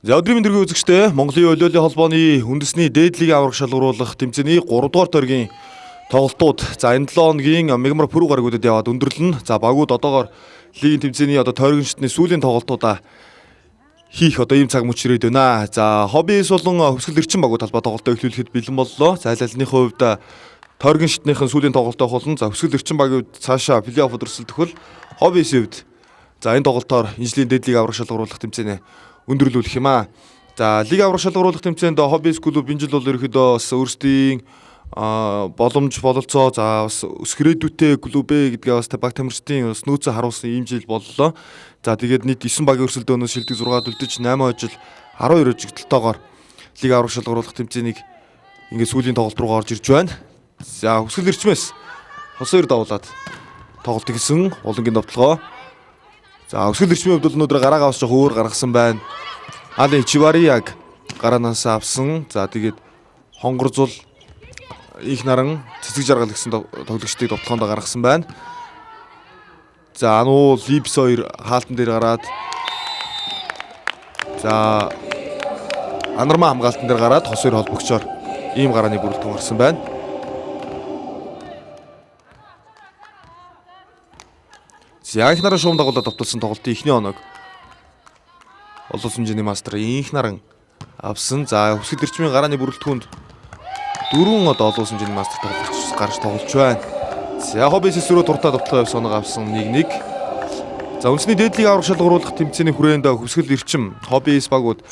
За өдрийн мэндэргийн үзэгчдээ Монголын Олиолын холбооны үндэсний дээд лигийн аврах шалгаруулах тэмцээний 3 дугаар тойргийн тоглолтууд за энэ 7 хоногийн мегамар пүрэв гарагуудад яваад өндөрлөн. За багууд одоогоор лигийн тэмцээний тойргийн шатны сүүлийн тоглолтуудаа хийх ийм цаг мөч ирээд байна. За хоббис болон хөвсгөл эрчим багууд талбай тоглолтоо эхлүүлэхэд бэлэн боллоо. За аль алины хувьд тойргийн шатныхын сүүлийн тоглолтоо болон за хөвсгөл эрчим багууд цаашаа плей-оффод өрсөлдөх хөл хоббисын хувьд за энэ тоглолтоор энэ жилийн дээд лигийн аврах шалгаруулах тэмцээнэ өндөрлүүлэх юм аа. За лиг аврах шалгаруулах тэмцээнд хоббис клуб энэ жил бол ерөөхдөө бас өөрсдийн боломж бололцоо за бас өсгөрөөдүүтэй клубэ гэдгээ бас баг тамирчдын бас нөөцөө харуулсан ийм жил боллоо. За тэгээд нийт 9 багийн өрсөлдөөнөөс шилдэг 6 дүлдэж 8 хожил 12 хожигдолтойгоор лиг аврах шалгаруулах тэмцээнийг ингээд сүүлийн тоглолт руу орж ирж байна. За хөсгөл эрчмээс хос хоёр давуулаад тоглолт хийсэн улангийн довтлогоо. За өсгөл эрчмийн хувьд өнөөдөр гараагаа бас жоох өөр гаргасан байна. Али Чиварияг гараанаас авсан. За тэгээд хонгорзул их наран цэцэг жаргал гэсэн тоглогчдыг довтлохонд гаргасан байна. За ануу Липс 2 хаалтан дээр гараад за Анарма хамгаалтан дээр гараад хос 2 холбогчоор ийм гарааны бүрэлдэхүүн гарсан байна. За их наран шуум дагуулад довтолсон тоглолтын эхний оног олон сүмжээний мастер инх наран авсан. За хөсгөл эрчмийн гарааны бүрэлдэхүүнд 4 олон сүмжээний мастер тоглогч гарч тоглож байна. За хоббис эсрүү туртаа довтлоо явсан оног авсан 1-1. За үндэсний дээд лиг аврах шалгаруулах тэмцээний хүрээнд хөсгөл эрчим хоббис багууд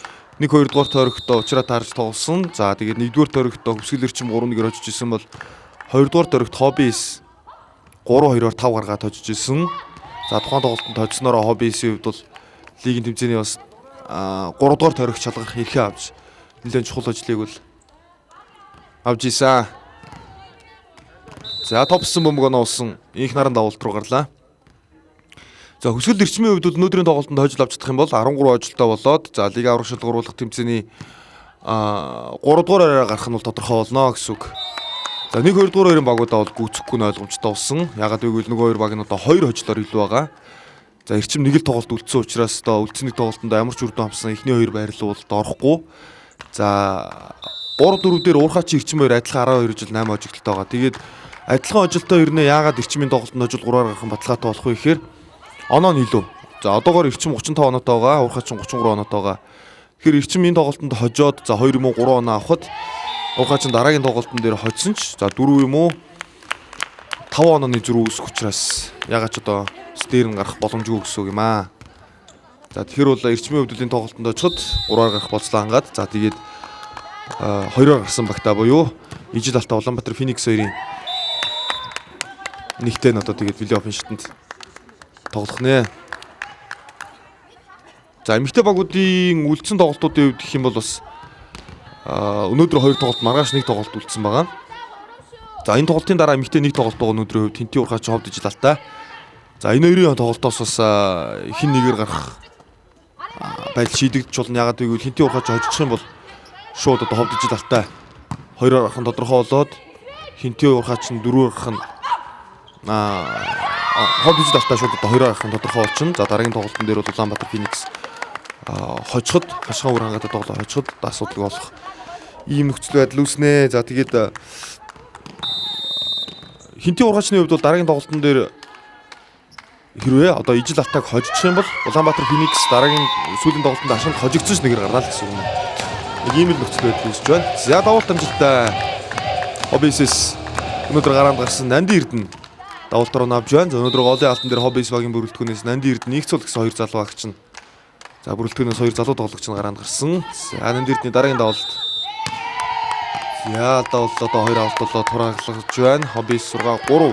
1-2 дугаар тойрогт учраа таарж тоглосон. За тэгээд 1-р тойрогт хөсгөл эрчим 3-1-ээр очиж исэн бол 2-р тойрогт хоббис 3-2-оор 5 гаргаад хожиж исэн. За тухайн тоглолтод хоцсноор хоббисын хувьд бол лигийн тэмцээний бас 3 дугаар тойрогт шалгах эрхээ авч нэлээд чухал ажлыг бол авж ийсэн. За топсон бөмбөг оноолсон инх наран давуулт руу гарлаа. За хөсгөл эрчмийн хувьд өнөөдрийн тоглолтод хожил авч чадах юм бол 13 хожилтой болоод за лиг аврах шалгаруулах тэмцээний 3 дугаар арай гарах нь бол тодорхой болно гэсэн үг. За 1-2 дугаар хоёрын багуудаа бол гүйцэхгүй нь ойлгомжтой болсон. Ягаад гэвэл нөгөө хоёр баг нь одоо 2 хожлоор илүү байгаа. За эрчим нэг л тоглолт үлдсэн учраас одоо үлдсэн нэг тоглолтод ямар ч үр дүн авсан эхний хоёр байрлуулалд орохгүй. За 3-4 дээр уурхаач эрчим хоёр адилхан 12 жил 8 хожигдолтой байгаа. Тэгээд адилхан хожилтой хоёр нь яагаад эрчимийн тоглолтод хожил 3-аар гарах нь баталгаатай болох вэ гэхээр оноо нь илүү. За одоогоор эрчим 35 оноотой байгаа, уурхаач 33 оноотой байгаа. Тэгэхээр эрчим энэ тоглолтод хожоод за 2 юм уу 3 оноо авахад уурхаач дараагийн тоглолтын дээр хожсон ч за 4 юм уу 5 онооны зөрүү үүсэх учраас ягаад ч одоо дээр нь гарах боломжгүй гэсэн үг юм аа. За тэгэхээр бол эрчмийн хувьд энэ тоглолтод очиход 3-аар гарах болцлоо хангаад за тэгээд 2-оор гарсан багтаа буюу Ижил Алтай Улаанбаатар Феникс 2-ын нэгтэй нь одоо тэгээд плей-оффын шатанд тоглох нэ. За эмэгтэй багуудын үлдсэн тоглолтуудын хувьд гэх юм бол бас өнөөдөр 2 тоглолт маргааш 1 тоглолт үлдсэн байгаа. За энэ тоглолтын дараа эмэгтэй 1 тоглолт байгаа өнөөдрийн хувьд Тэнтийн уурхаач ховд Ижил Алтай. За энэ хоёрын тоглолтоос бас хин нэгээр гарах байдал шийдэгдэж болно. Ягаад гэвэл Тэнтийн уурхаач хожих юм бол шууд одоо ховд Ижил Алтай 2-оор гарах нь тодорхой болоод Тэнтийн уурхаач нь 4-оор гарах нь ховд Ижил Алтай шууд одоо 2-оор гарах нь тодорхой болчихно. За дараагийн тоглолтын дээр бол Улаанбаатар Феникс хожиход хашгаан үр хангалттай тоглоо хожиход асуудал болох ийм нөхцөл байдал үүснэ. За тэгээд Хинтийн уурхаачны хувьд бол дараагийн тоглолтын дээр хэрвээ одоо Ижил Алтайг хожчих юм бол Улаанбаатар Феникс дараагийн сүүлийн тоглолтод ашиг хожигдсон ч нэгээр гарлаа л гэсэн үг юм. Нэг ийм л нөхцөл байдал үүсэж байна. За давуулт амжилттай хоббисээс өнөөдөр гараанд гарсан Нанди Эрдэнэ давуултаар нь авч байна. За өнөөдөр голын алтан дээр хоббис багийн бүрэлдэхүүнээс Нанди Эрдэнэ нэгцүүл гэсэн 2 залуу агч нь За бүрэлдэхүүнээс 2 залуу тоглогч нь гараанд гарсан. За Нандирдны дараагийн давалт. За давалт одоо 2 авалт болоод турааглаж байна. Хоббис 6-3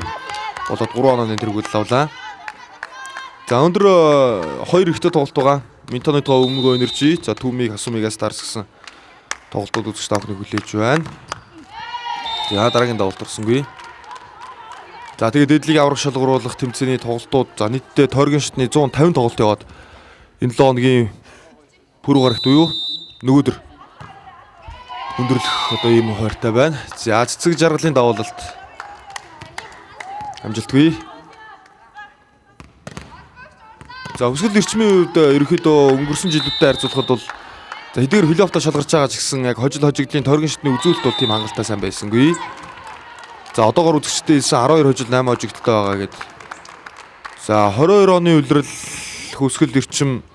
болоод 3 онооны тэргүүл авлаа. За өндөр 2 ихтэй тоглолт байгаа. Минтоныдоо өмнөгөө энержи. За Түмиг Хасумигаас Старс гэсэн тоглолтууд үзэж таахныг хүлээж байна. За дараагийн давалт орсонгүй. За тэгээд дээдлийг аврах шалгаруулах тэмцээний тоглолтууд за нийтдээ тойргийн шатны 150 тоглолт яваад энэ 7 хоногийн пүрэв гарагт уу нөгөөдөр өндөрлөх одоо ийм хуваартай байна. За цэцэг жаргалын давуулалт амжилтгүй. За өсгөл эрчмийн үед ерөнхийдөө өнгөрсөн жилүүдтэй харьцуулахад бол за хэдийгээр плей-оффтоо шалгарч байгаа ч гэсэн яг хожигдлын тойргийн шатны үзүүлэлт бол тийм хангалттай сайн байсангүй. За одоогоор үзэгчдээ хэлсэн 12 хожил 8 хожигдолтой байгаа гэдэг. За 22 оны улирал өсгөл эрчим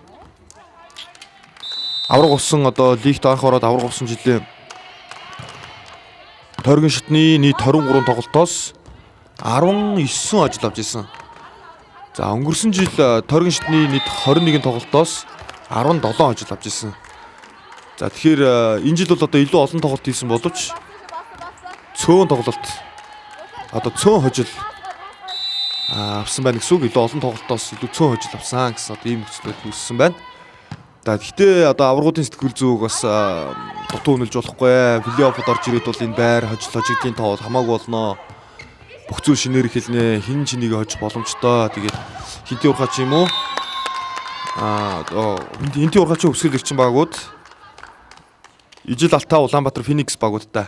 авраг усан одоо лигт анх ороод авраг усан жилийн тойргийн шатны нийт 23 тоглолтоос 19 ажил авч ирсэн. За өнгөрсөн жил тойргийн шатны нийт 21 тоглолтоос 17 ажил авч ирсэн. За тэгэхээр энэ жил бол одоо илүү олон тоглолт хийсэн боловч цөөн тоглолт одоо цөөн хожил авсан байна гэсэн үг. Илүү олон тоглолтоос илүү цөөн хожил авсан гэсэн одоо ийм нөхцөл үүссэн байна. За гэхдээ одоо аврагуудын сэтгэл зүйг бас дутуу үнэлж болохгүй. Плей-оффод орж ирээд бол энэ байр хожигдлын тоо хамаагүй болно. Бүх зүйл шинээр эхэлнэ. Хин чинийг хожих боломжтой. Тэгээд хинтийн ургаач юм уу? Хинтийн ургаачийн өсгөл эрчим багууд Ижил Алтаа Улаанбаатар Феникс багуудтай.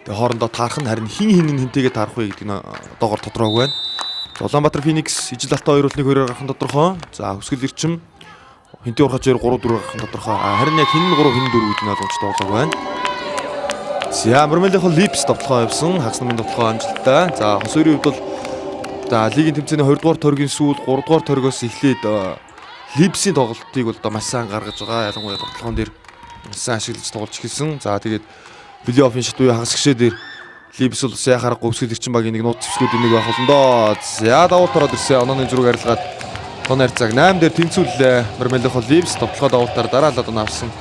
Тэгээ хоорондоо таарах нь харин хинтэйгээ таарах вэ гэдэг нь одоогоор тодорхойгүй байна. Улаанбаатар Феникс Ижил Алтаа 2-1-2-оор гарах нь тодорхой. За өсгөл эрчим хинтийн ургаач 2-3-4 гарах нь тодорхой. Харин яг хин 3 хин 4 гэдэг нь ойлгомжтой болоог байна. За Мөрмөлийн Липс тоглохоо явсан. Хагас намын тоглохоо амжилттай. За хос хоёрын хувьд бол за лигийн тэмцээний 2 дугаар тойргийн сүүл 3 дугаар тойргоос эхлээд Липсийн тоглолтыг бол одоо маш сайн гаргаж байгаа. Ялангуяа тоглоом дээр маш сайн ашиглаж тоглож эхэлсэн. За тэгээд плей-оффын шат буюу хагас гişээ дээр Липс бол сайн харахгүй өсгөл эрчим багийн нэг нууц зэвсгүүд энийг байх болондоо. За давуу тараад ирсэн. Онооны зураг арилгаад тоноор цаг 8 дээр тэнцвүүллээ. Мөрмөлийн Липс тоглохоо давуултаар дараалал оноо авсан.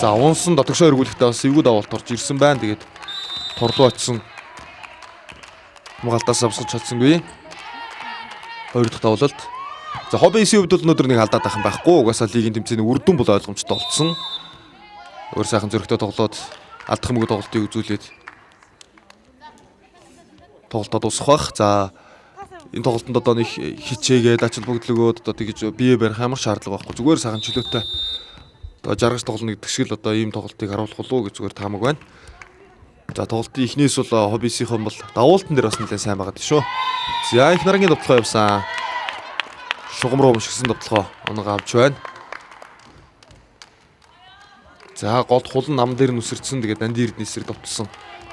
За унсан дотогшоо эргүүлэхдээ бас эвгүй давуулт орж ирсэн байна. Тэгээд торлуу очсон. Хамгаалтаас авсгаж чадсангүй. 2 дахь давуулалт. За Хоббисийн хувьд бол өнөөдөр нэг алдаад байх юм байхгүй. Угаасаа лигийн тэмцээний үр дүн бол ойлгомжтой болсон. Өөр сайхан зөрөгтэй тоглоод алдах мөнгө тоглолтыг үзүүлээд тоглолтоо дуусгах бах. За энэ тоглолтод одоо нэг хичээгээд ачаал бүгдлөгөөд одоо тэгж бие барих ямар шаардлага байхгүй. Зүгээр сайхан чөлөөтэй одоо жаргаж тоглоно гэдэг шиг л одоо ийм тоглолтыг харуулах болов гэж зүгээр таамаг байна. За тоглолтын эхнээс бол Хоббисийнхэн бол давуултан дээр бас нэлээд сайн байгаа тийм шүү. За их нарангийн тоглолтоо явсан. Шугам руу өмшгсөн тоглолтоо оноогоо авч байна. За голд хулан нам дээр нүсэрсэн тэгээд Данди Эрдэнэ эсрэг довтлсон.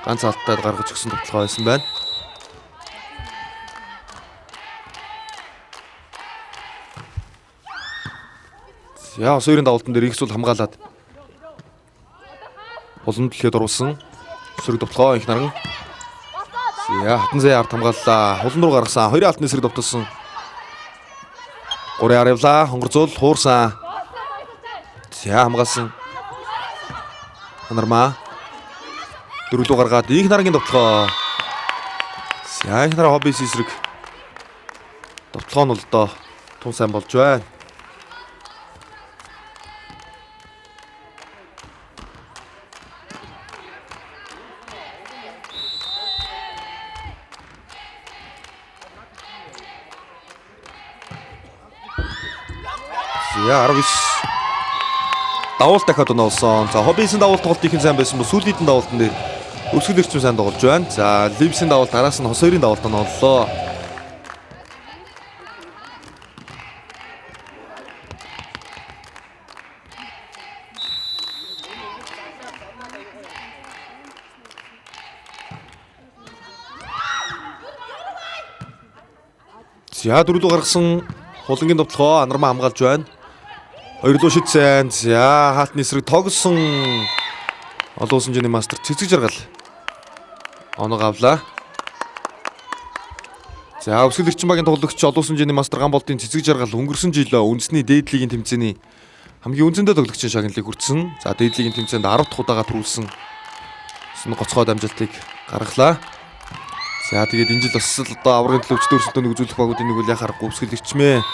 Ганц алдтаад гаргаж өгсөн тоглолтоо байсан байна. За хоёрын давуултан дээр ихс бол хамгаалаад хулан дэлхийд оруулсан. Эсрэг довтлоо их наран. За хатан зэ ард хамгааллаа. Хулан руу гаргасан. Хоёрын алтны эсрэг довтлсон. 3 явлаа. Хонгорцол хуурсан. За хамгаалсан. Ханармаа. Дөрвөлөө гаргаад их нарангийн довтлоо. За их нараа Хоббис эсрэг довтлоо нь бол одоо тун сайн болж байна. За 19 давуулт дахиад оноолсон. За Хоббисын давуулт тоглолт их сайн байсан бол сүүлийнхэн давуултан дээр өсгөл эрчим сайн тоглож байна. За Липсийн давуулт араас нь хос хоёрын давуулт онооллоо. За дөрөвдөө гаргасан хулангийн довтлогоо Анармаа хамгаалж байна. Хоёрлоо шидсэн. За хаалтны эсрэг тогсон олон улсын жиний мастер цэцэг жаргал оноог авлаа. За өсгөл эрчим багийн тоглогч олон улсын жиний мастер Ган болтын цэцэг жаргал өнгөрсөн жил үндэсний дээд лигийн тэмцээний хамгийн үнцэндээ тоглогчийн шагналыг хүртсэн. За дээдлийн тэмцээнд 10 дахь удаага төрүүлсэн гоцгой дамжуултыг гаргалаа. За тэгээд энэ жил бас л одоо аврагын төлөө өчтөр өрсөлдөөнийг үзүүлэх багуудын нэг үл яхаар гүвсгэлэгчмээ.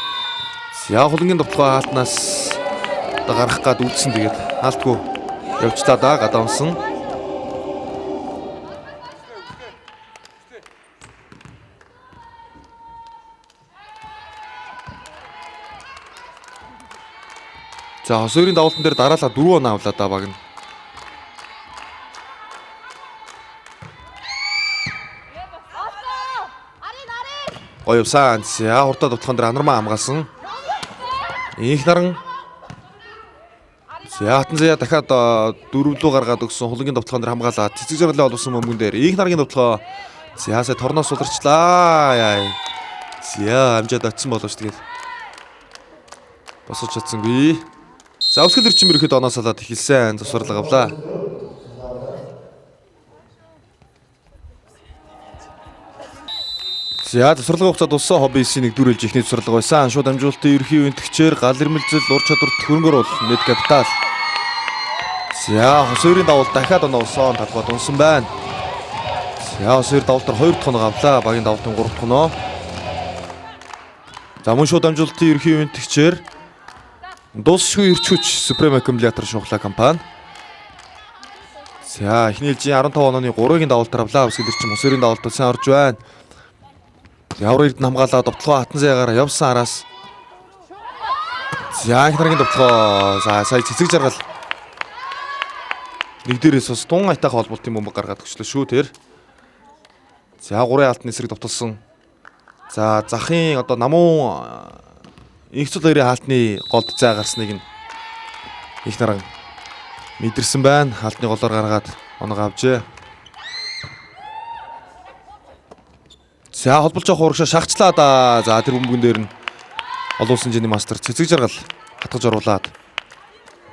За хулангийн довтлогоо хаалтнаас одоо гарах гад үлдсэн тэгээд хаалтгүй явчлаа да гадаа унсан. За хосойрын давуултан дээр дараалал 4 оноо авлаа да баг нь. Гоё явсан. За хурдаа довтлохын дээр анармаа хамгаалсан. Их наран. За хатан заяа дахиад 4-лүү гаргаад өгсөн хулангийн довтлохын дээр хамгаалаад цэцэг жаргалаа олуулсан мөнгөн дээр их наргийн довтлохоо зяасаа торноос суларчлаа. Яа. За амжаад очсон боловч тэгээд босож чадсангүй. За өсгөл эрчим ерөөд оноос салаад эхэлсэн засварлага авлаа. За засварлага хугацаа дуссан хоббисийн нэг дүрэлж ихний засварлага байсан. Шууд амжуулалтын ерхий үентгчээр гал ирмэлзэл ур чадвар хөрөнгөр бол Мед Капитал. За хосойрын давуулт дахиад оноо усан талбайд унсан байна. За хосойр давуултаар 2 дахь оноо авлаа. Багийн давуултын 3 дахь оноо. За мөн шууд амжуулалтын ерхий үентгчээр дуусшгүй ирч хүч Supreme аккумулятор шухлаа компани. За эхний жилийн 15 онооны 3-ын давуултаар авлаа. Өсгөл эрчим хосойрын давуултууд сайн орж байна. Яврын эрдэнэ хамгаалаад довтлогоо хатан заяагаар явсан араас. За их наргийн довтлогоо за сая цэцэг жаргал. Нэг дээрээс бас тун айтайхан холболтын бомбог гаргаад өгчлөө шүү тэр. За 3-ын алтны эсрэг довтолсон. За захын одоо намуу их цул хоёрын хаалтны голд зай гарсныг нь их наран мэдэрсэн байна. Хаалтны голоор гаргаад оноо авжээ. За холболж явах урагшаа шахацлаа да. За тэр бөмбөгөн дээр нь олуулсан жиний мастер цэцэг жаргал хатгаж оруулаад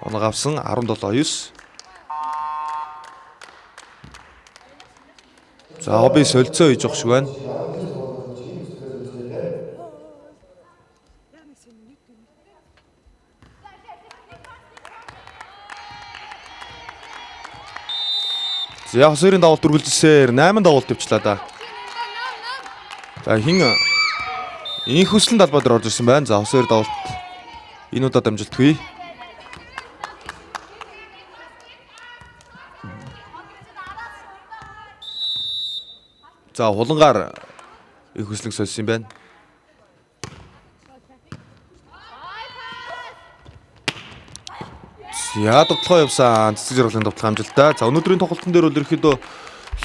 оноо авсан 17-9. За хобби солилцоо хийж явах шиг байна. За хосойрын давуулт үргэлжилсээр 8 давуулт дэвчлээ да. За хин инх хүслэн талбай дээр орж ирсэн байна. За хосойр давуулт энэ удаа дамжилтгүй. За хулангаар их хүслэг сольсон юм байна. За довтлогоо явсан цэцэг жаргалын довтлого амжилттай. За өнөөдрийн тоглолтын дээр бол ерөөхдөө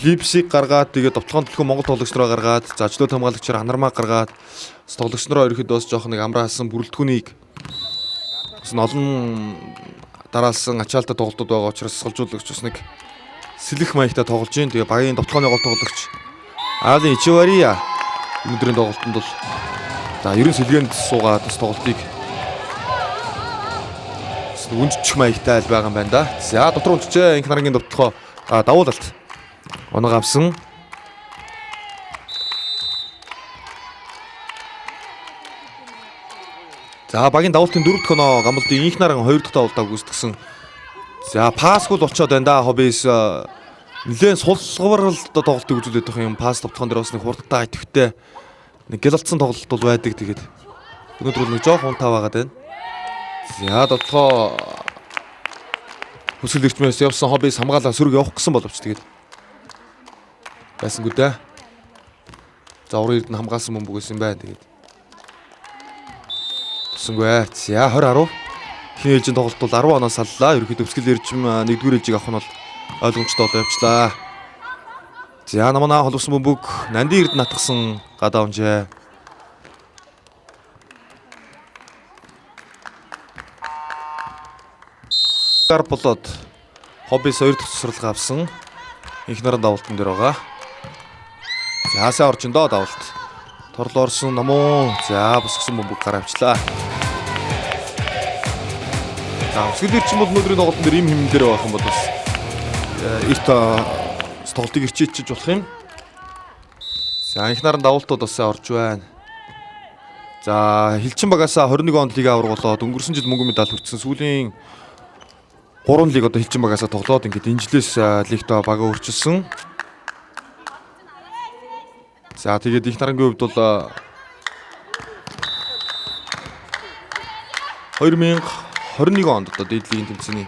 Липсиг гаргаад тэгээд довтлогоон төлхөө Монгол тоглогч нараа гаргаад за ачлуу хамгаалагчаар анармаа гаргаад тоглогч нараа ерөөхдөө бас жоох нэг амраасан бүрэлдэхүүнийг бас олон дараалсан ачаалтаа тоглолтууд байгаа учраас суулжуулагч бас нэг сэлэх маягтай тоглож гин. Тэгээ багийн довтлогооны гол тоглогч Алин Ичивария өнөөдрийн тоглолтод бол за ерөн сэлгээнд суугаад бас тоглолтыг үнжчих маягтай байгаа юм байна да. За дотор унчжээ инх наргийн довтлогоо давуулалт оноо авсан. За багийн давуултын 4 дахь оноо гамбалдын инх наран 2 дахь давуултаа гүйцэтгсэн. За пасгул очоод байна да. Хоббис нэлээд сулсгаварлалд тоглолтыг үзүүлээд байх юм. Пас довтлогон дээр бас нэг хурдтай айтвтай нэг гялалцсан тоглолт бол байдаг. Тэгээд өнөөдөр нэг жоох унтаа байгаад байна. За довтлогоо хүсэл эрчмээс явсан хоббис хамгаалаа сөрөг явах гэсэн боловч тэгээд байсангүй дээ. За урын эрдэнэ хамгаалсан бөмбөг байсан юм байна тэгээд. Тэсэнгүй. За 20-10. Эхний ээлжийн тоглолт бол 10 оноос саллаа. Ерөнхийдөө өсгөл эрчим 1-р ээлжийг авах нь бол ойлгомжтой болоо явчлаа. За намаа холбосон бөмбөг Нандин эрдэнэ натгсан гадаа унжээ. Гар болоод хоббис 2 дахь цэцэрлэг авсан. Инх наран давуултан дээр байгаа. За сайн орж индоо давуулт. Торлоо орсон намуу. За босгосон бөмбөг гараа авчлаа. За өсгөл эрчим бол өнөөдрийн тоглолтын дээр им хэмнэлээр байх юм бол бас эрт тоглолтыг ирчээчж болох юм. За инх наран давуултууд бас орж байна. За Хилчин багаасаа 21 онд лиг аваргалаад өнгөрсөн жил мөнгөн медаль хүртсэн сүүлийн 3 лиг одоо Хилчин багаасаа тоглоод ингээд энэ жилээс лигтээ бага өрчилсөн. За тэгээд их нарангийн хувьд бол 2021 онд одоо дээд лигийн тэмцээний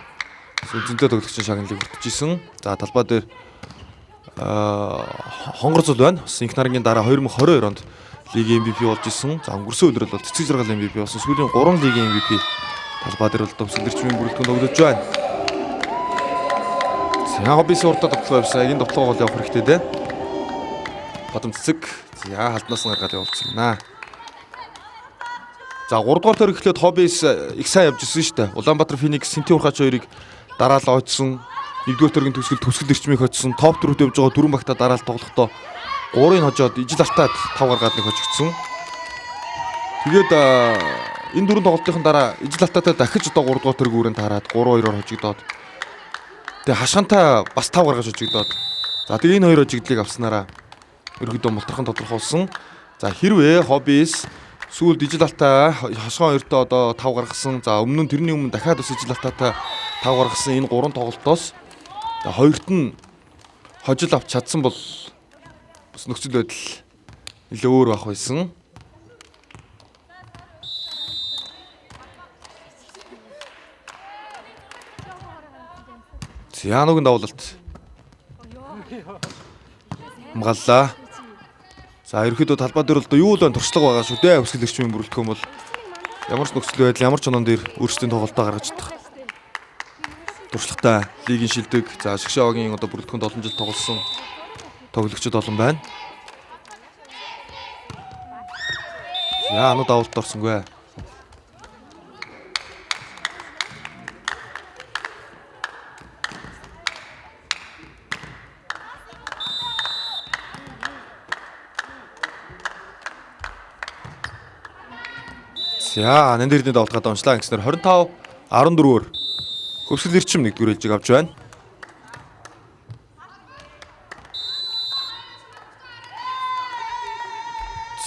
үнцэнтэй тоглогчийн шагналыг хүртэж исэн. За талбай дээр хонгор зул байна. Бас их нарангийн дараа 2022 онд лигийн MVP болж исэн. За өнгөрсөн өдрөл бол цэцэг жаргал MVP болсон. Сүүлийн 3 лигийн MVP талбай дээр бол төвсгөлөрчмийн бүрэлдэхүүн тоглож байна. За хоббис уртаа тоглох байвсаа. Энэ тоглоом бол явах хэрэгтэй дээ. Бадам цэцэг. За халднаас нь гаргаад явуулсан байна. За 3 дугаар төр эхлээд хоббис их сайн явж исэн шүү дээ. Улаанбаатар Феникс Синти Урхаач хоёрыг дараалал ойцсон. 1-р төргийн төгсгөл эрчмийг хоцсон. Топ 4-т явж байгаа 4 багтаа дараалал тоглохдоо 3-ыг хожоод ижил алтаад 5 гаргаад нэг хожигдсон. Тэгээд энэ 4 тоглолтын дараа ижил алтаатай дахиж одоо 3 дугаар төргийн үрэн таарад 3-2-оор хожигдоод тэгээд хашаантай бас 5 гаргаж хожигдоод за тэгээд энэ хоёр хожигдлыг авснараа ерөөдөө мултрахын тодорхойлсон. За хэрвээ хоббис сүүлд ижил алтаа хашаан хоёртой одоо 5 гаргасан. За өмнө нь тэрний өмнө дахиад бас ижил алтаатай 5 гаргасан энэ 3 тоглолтоос хоёрт нь хожил авч чадсан бол бас нөхцөл байдал нэлээ өөр байх байсан. Янугийн давуулалт хамгааллаа. За ерөөхдөө талбай дээр бол юу л байна туршлага байгаа шүү дээ. Өсгөл эрчмийн бүрэлдэхүүн бол ямар ч нөхцөл байдал ямар ч онон дээр өөрсдийн тоглолтоо гаргаж чадах туршлагатай лигийн шилдэг. За Шгшээгийн одоо бүрэлдэхүүнд олон жил тоглосон тоглогчид олон байна. Яа давуулт орсонгүй. За нэн дэрний давуулт гадаа уншлаа гэснээр 25-14-өр Хөвсгөл эрчим 1-р ээлжийг авч байна.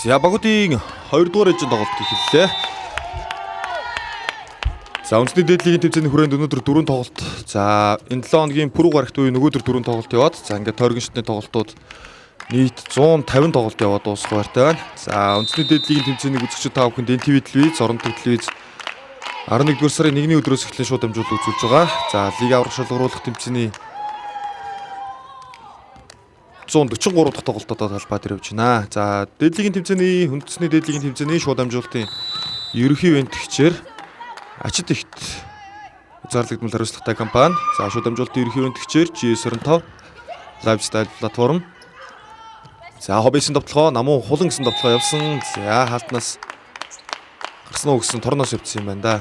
За багуудын 2-р ээлжийн тоглолт эхэллээ. За үндэсний дээд лигийн тэмцээний хүрээнд өнөөдөр 4 тоглолт. За энэ 7 хоногийн пүрэв гарагт үе нөгөөдөр 4 тоглолт яваад. За ингээд тойргийн шатны тоглолтууд нийт 150 тоглолт яваад дуусах байртай байна. За үндэсний дээд лигийн тэмцээнийг үзэгчид та бүхэнд NTV телевиз, Орон төр телевиз 11-р сарын 1-ний өдрөөс эхлэн шууд дамжуулан үзүүлж байгаа. За лиг аврах шалгаруулах тэмцээний 143 дахь тоглолтод талбай дээр явж байна. За дээд лигийн тэмцээний үндэсний дээд лигийн тэмцээний шууд дамжуулалтын ерөнхий ивент-гчээр Ачид ихт зарлагдмал хариуцлагатай компани. За шууд дамжуулалтын ерөнхий ивент-гчээр GS25 лайфстайл платформ. За хоббисын тоглохоо намун хулан гэсэн тоглохоо явсан. За хаалтнаас гарсан уу гэсэн торноос явцсан юм байна да.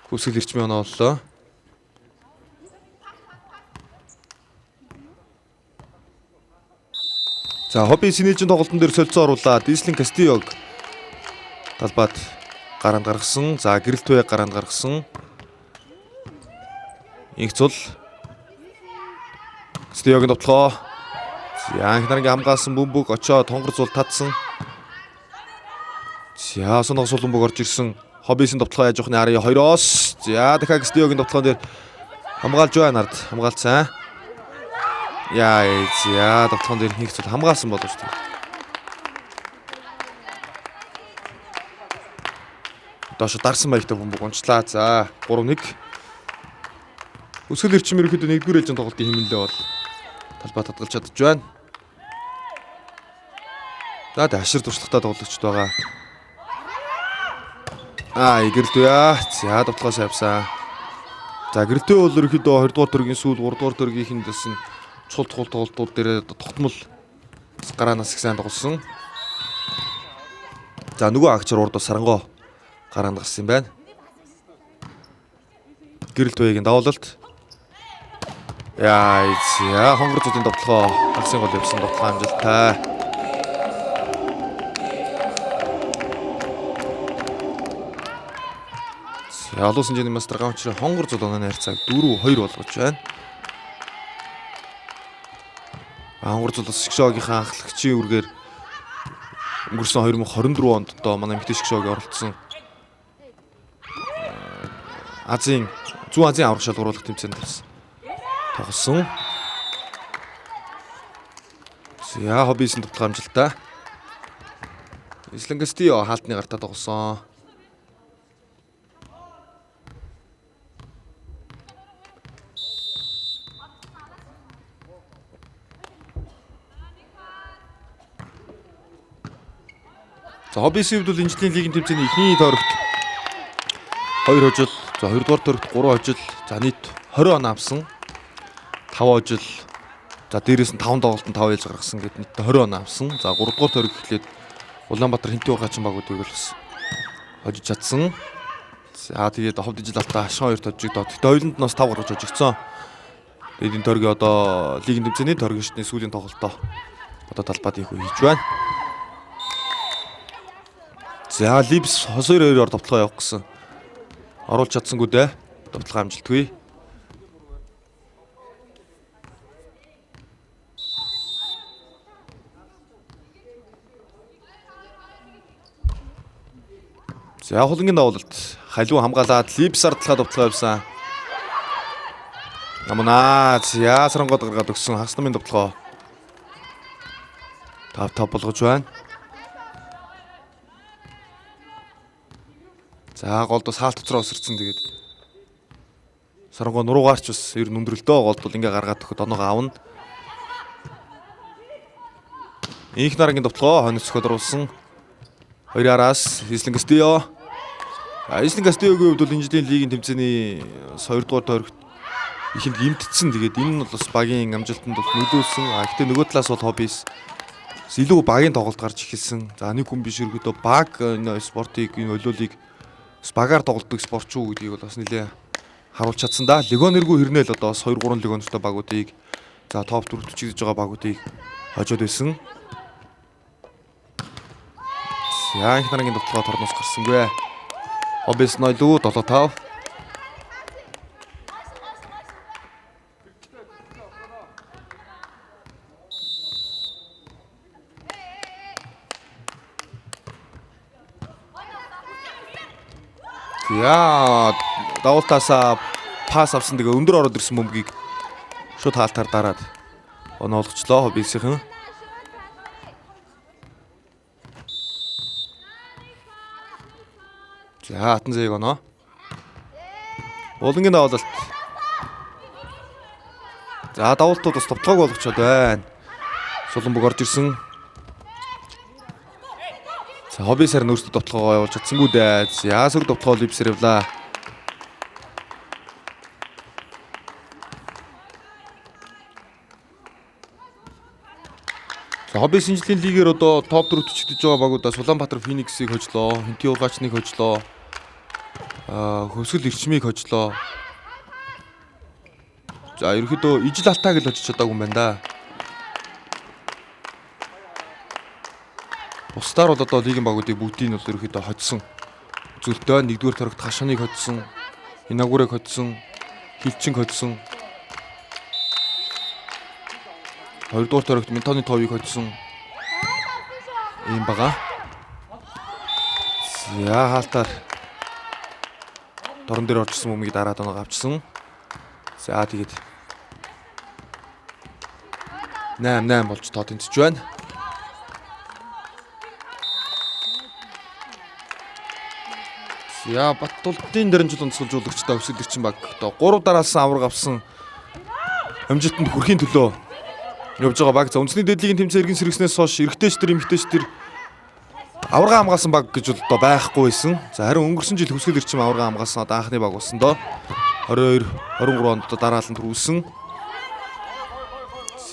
Хөвсгөл эрчмийн оноо боллоо. За хобби синежийн тоглолтын дээр солилцоо оруулаад Дислин Кастиог талбайд гараанд гаргасан. За гэрэлтвэ гараанд гаргасан. Инх цул Кастиогийн тоглохоо. За анх нарынгийн хамгаалсан бөмбөг очоод хонгор зул татсан. За сонох сулбөг орж ирсэн. Хоббисын тоглохоо яаж явахны арын 2-оос. За дахиад Кастиогийн тоглохоо дээр хамгаалж байна нард. Хамгаалцсан. Яа за тоглохоо дээр хийх зүйл хамгаалсан болов шүү дээ. Доош дарсан маягтай бөмбөг унчлаа. За 3-1. Өсгөл эрчим ерөөхдөө 1-р ээлжийн тоглолтын хэмнэлээ бол талбай татгалж чадж байна. За ашир туршлагатай тоглогчд байгаа. Гэрэлтвэ. За тоглохоос явсан. За гэрэлтвэ бол ерөөхдөө 2-р төргийн сүүл 3-р төргийнхэн дэсэн чухал тоглолтууд дээр тогтмол гараанаас их сайн тоглосон. За нөгөө агчаар урд сарангоо гараанд гарсан юм байна. Гэрэлтвэгийн давуулалт. Яа хонгор зүйн тоглохоо агсын гол явсан тоглохоо амжилттай. Ялуу санжийн мастер гамчрын хонгор зул онооны харьцааг 4-2 болгож байна. Хонгор зул Шгшоогийнхаа анхлагчийн үргээр өнгөрсөн 2024 онд одоо манай эмэгтэй шгшөөг оролцсон Зүүн Азийн аврах шалгууруулах тэмцээнд тоглосон. За хоббисын тоглох амжилттай. Ислангастио хаалтны гартаа тоглосон. За хоббисын хувьд бол энэ жилийн лигийн тэмцээний эхний тойрогт 2 хожил, за 2 дугаар тойрогт 3 хожил, за нийт 20 оноо авсан. 5 хожил, за дээрээс нь 5 тоглолтод 5 ялж гаргасан гэдэг нийт 20 оноо авсан. За 3 дугаар тойрог эхлээд Улаанбаатар Хинтээ ургачин багуудыг бол бас хожиж чадсан. За тэгээд ховд ижил алтаа хашин 2 тожиг доо. Тэгтээ ойлонд нь бас 5 гаргаж хожигдсон. Тэгээд энэ тойргийн одоо лигийн тэмцээний тойргийн шатны сүүлийн тоглолтоо одоо талбайд их хийж байна. За Липс 2-2-оор товтлогоо явах гэсэн. Оруулж чадсангүй дээ. Товтлогоо амжилтгүй. За хулангийн давуулалт халиу хамгаалаад Липс ардлага товтлогоо явсан. Намнаа за сарангууд гаргаад өгсөн хагас намын товтлогоо 5-5 болгож байна. За голд бас хаалт уцраа өсөрцөн тэгээд сарангоо нуруугаарч бас ер нь өндрөлдөө голд бол ингээ гаргаад өгөхөд оноогоо аавна. Инх нарангийн товтлогоо хоног цоход оруулсан. 2-араас Ислангастио. Ислангастиогийн хувьд бол энэ жилийн лигийн тэмцээний 2 дугаар тойрогт ихэнд гимтдсэн. Тэгээд энэ нь бол бас багийн амжилтанд бол нөлөөлсөн. Гэхдээ нөгөө талаас бол хоббис илүү багийн тоглолт гарч эхэлсэн. За нэг хүн биш ерөөдөө баг энэ спортыг энэ олиолыг багаар тоглодог спортчуу гэдгийг бол бас нэлээ харуулж чадсан да. Легионергүй хэрнээл одоо бас 2-3 легионертой багуудыг за топ 4-т чигдэж байгаа багуудыг хожоод байсан. За их нарангийн товтлогоо торноос гарсангүй. Хоббис 0-7-5. Яа, давуултаасаа пас авсан тэгээ өндөр ороод ирсэн бөмбөгийг шууд хаалтаар дараад оноолгочлоо хоббисийнхэн. За хатан зээг оноо. Улангийн давуулалт. За давуултууд бас товтлогоо болгочод байна. Суланбог орж ирсэн. За хоббис харин өөрсдөө товтлогоо явуулж чадсангүй дээ. За сөрөг товтлогоо Липсээр явлаа. За хоббис энэ жилийн лигээр одоо топ 4-т чигдэж байгаа багуудаас Улаанбаатар Фениксийг хожлоо, Хинтээ ургаачныг хожлоо. Хөвсгөл Эрчмийг хожлоо. За ерөөхдөө ижил алтааг л хожиж чадаагүй юм байна да. Бусдаар бол одоо лигийн багуудыг бүгдийг нь бол ерөөхдөө хоцсон. Зүртөө 1-р тойрогт хашааныг хоцсон, Инагурыг хоцсон, Хилчинг хоцсон. 2-р тойрогт Ментоны товыг хоцсон. Ийм бага. За хаалтаар дорон дээр орчихсон бөмбөгийг дараад оноог авчихсан. За тэгээд 8-8 болж тоо тэнцэж байна. За Баттултын дэрэмжил онцгойжуулагчтай Өвсгөл Эрчим баг одоо 3 дараалсан авраг авсан амжилтанд хүрэхийн төлөө явж байгаа баг. За үндэсний дээдлигийн тэмцээн эргэн сэргснээс хойш эрэгтэйчдэр эмэгтэйчдэр аварга хамгаалсан баг гэж бол одоо байхгүй байсан. За харин өнгөрсөн жил Өвсгөл Эрчим аварга хамгаалсан одоо анхны баг болсон доо. 22 23 онд одоо дараалан төрүүлсэн.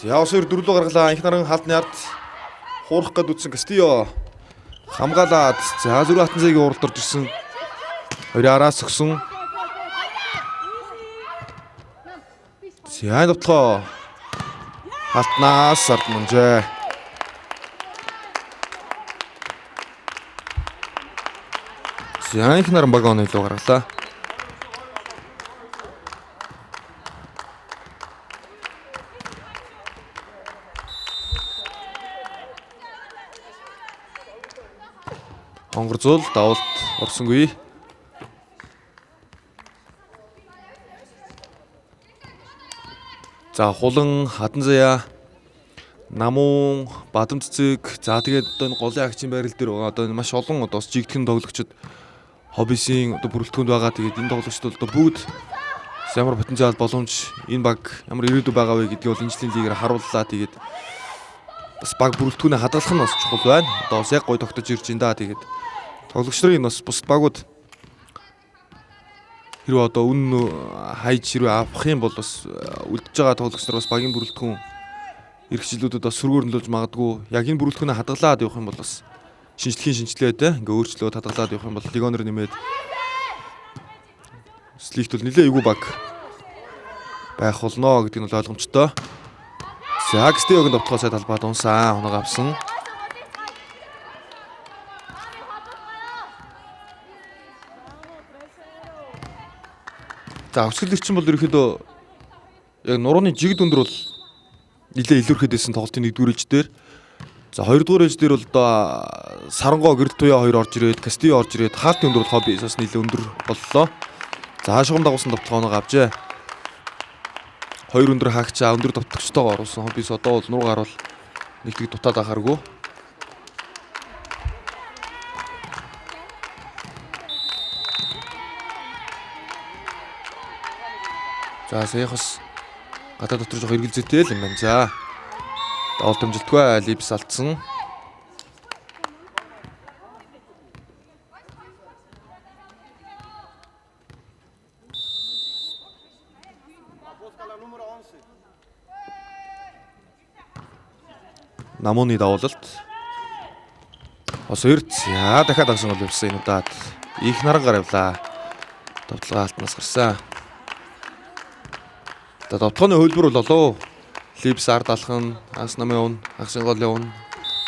За ус 2 дөрвөлөө гаргалаа. Инх наран хаалтны ард хуурах гээд үтсэн Кастио хамгаалаад за зүрх хатан зэгийн уралд орж ирсэн. 2-араас өгсөн. За товтлогоо халтнаас ард мунжээ. За инх наран баг оны луу гаргалаа. Хонгорзул давалт орсонгүй. За хулан хадан заяа Намун Бадам цэцэг за тэгээд одоо энэ голын агчийн байрал дээр байгаа одоо маш олон одоо жигтгэн тоглогчид хоббисын одоо бүрэлдэхүүнд байгаа. Тэгээд энэ тоглогчид одоо бүгд ямар потенциал боломж энэ баг ямар ирээдүй байгаа вэ гэдгийг бол энэ жилийн лигээр харууллаа. Тэгээд бас баг бүрэлдэхүүнээ хадгалах нь бас чухал байна. Одоо бас яг гой тогтож ирж байна да. Тэгээд тоглогч нарын бас бус багууд хэрвээ одоо үнэн хайж хэрвээ авах юм бол бас үлдэж байгаа тоглогч нар бас багийн бүрэлдэхүүн эрхчлүүдүүд бас сөргөөрнөлж магадгүй яг энэ бүрэлдэхүүнээ хадгалаад явах юм бол бас шинжилгээ ингээ өөрчлөлт хадгалаад явах юм бол легионер нэмээд слигт бол нэлээ эвгүй баг байх болно гэдэг нь бол ойлгомжтой. За Гстиогийн довтгоосай талбайд унсаа хоног авсан. За өсгөл эрчим бол ерөөхдөө яг нурууны жигд өндөр бол нэлээ илүүрхэд байсан тоглолтын 1-р ээлж дээр. За 2-р ээлж дээр бол одоо Сарангоо Гэрэлтуяа 2 орж ирээд Кастио орж ирээд хаалтын өндөр бол хоббисаас нэлээ өндөр боллоо. За хаашгам дагуулсан довтлогооноо авчээ. 2 өндөр хаагчаа өндөр довтлогчтойгоо оруулсан хоббис одоо бол нуруугаар бол нэгтгэж дутаад ахааргүй. За саяхас гадаа дотор жоох эргэлзээтэй л юм байна. За давалт амжилтгүй Липс алдсан. Намууны давуулалт. Ос эрт. За дахиад агсан гол явсан энэ удаад их нарангаар явлаа. Довтлогоо алтнаас гарсан. За довтлооны хөлбөр бол олоо. Липс ард алхан, ас намын явна, агсын гол явна.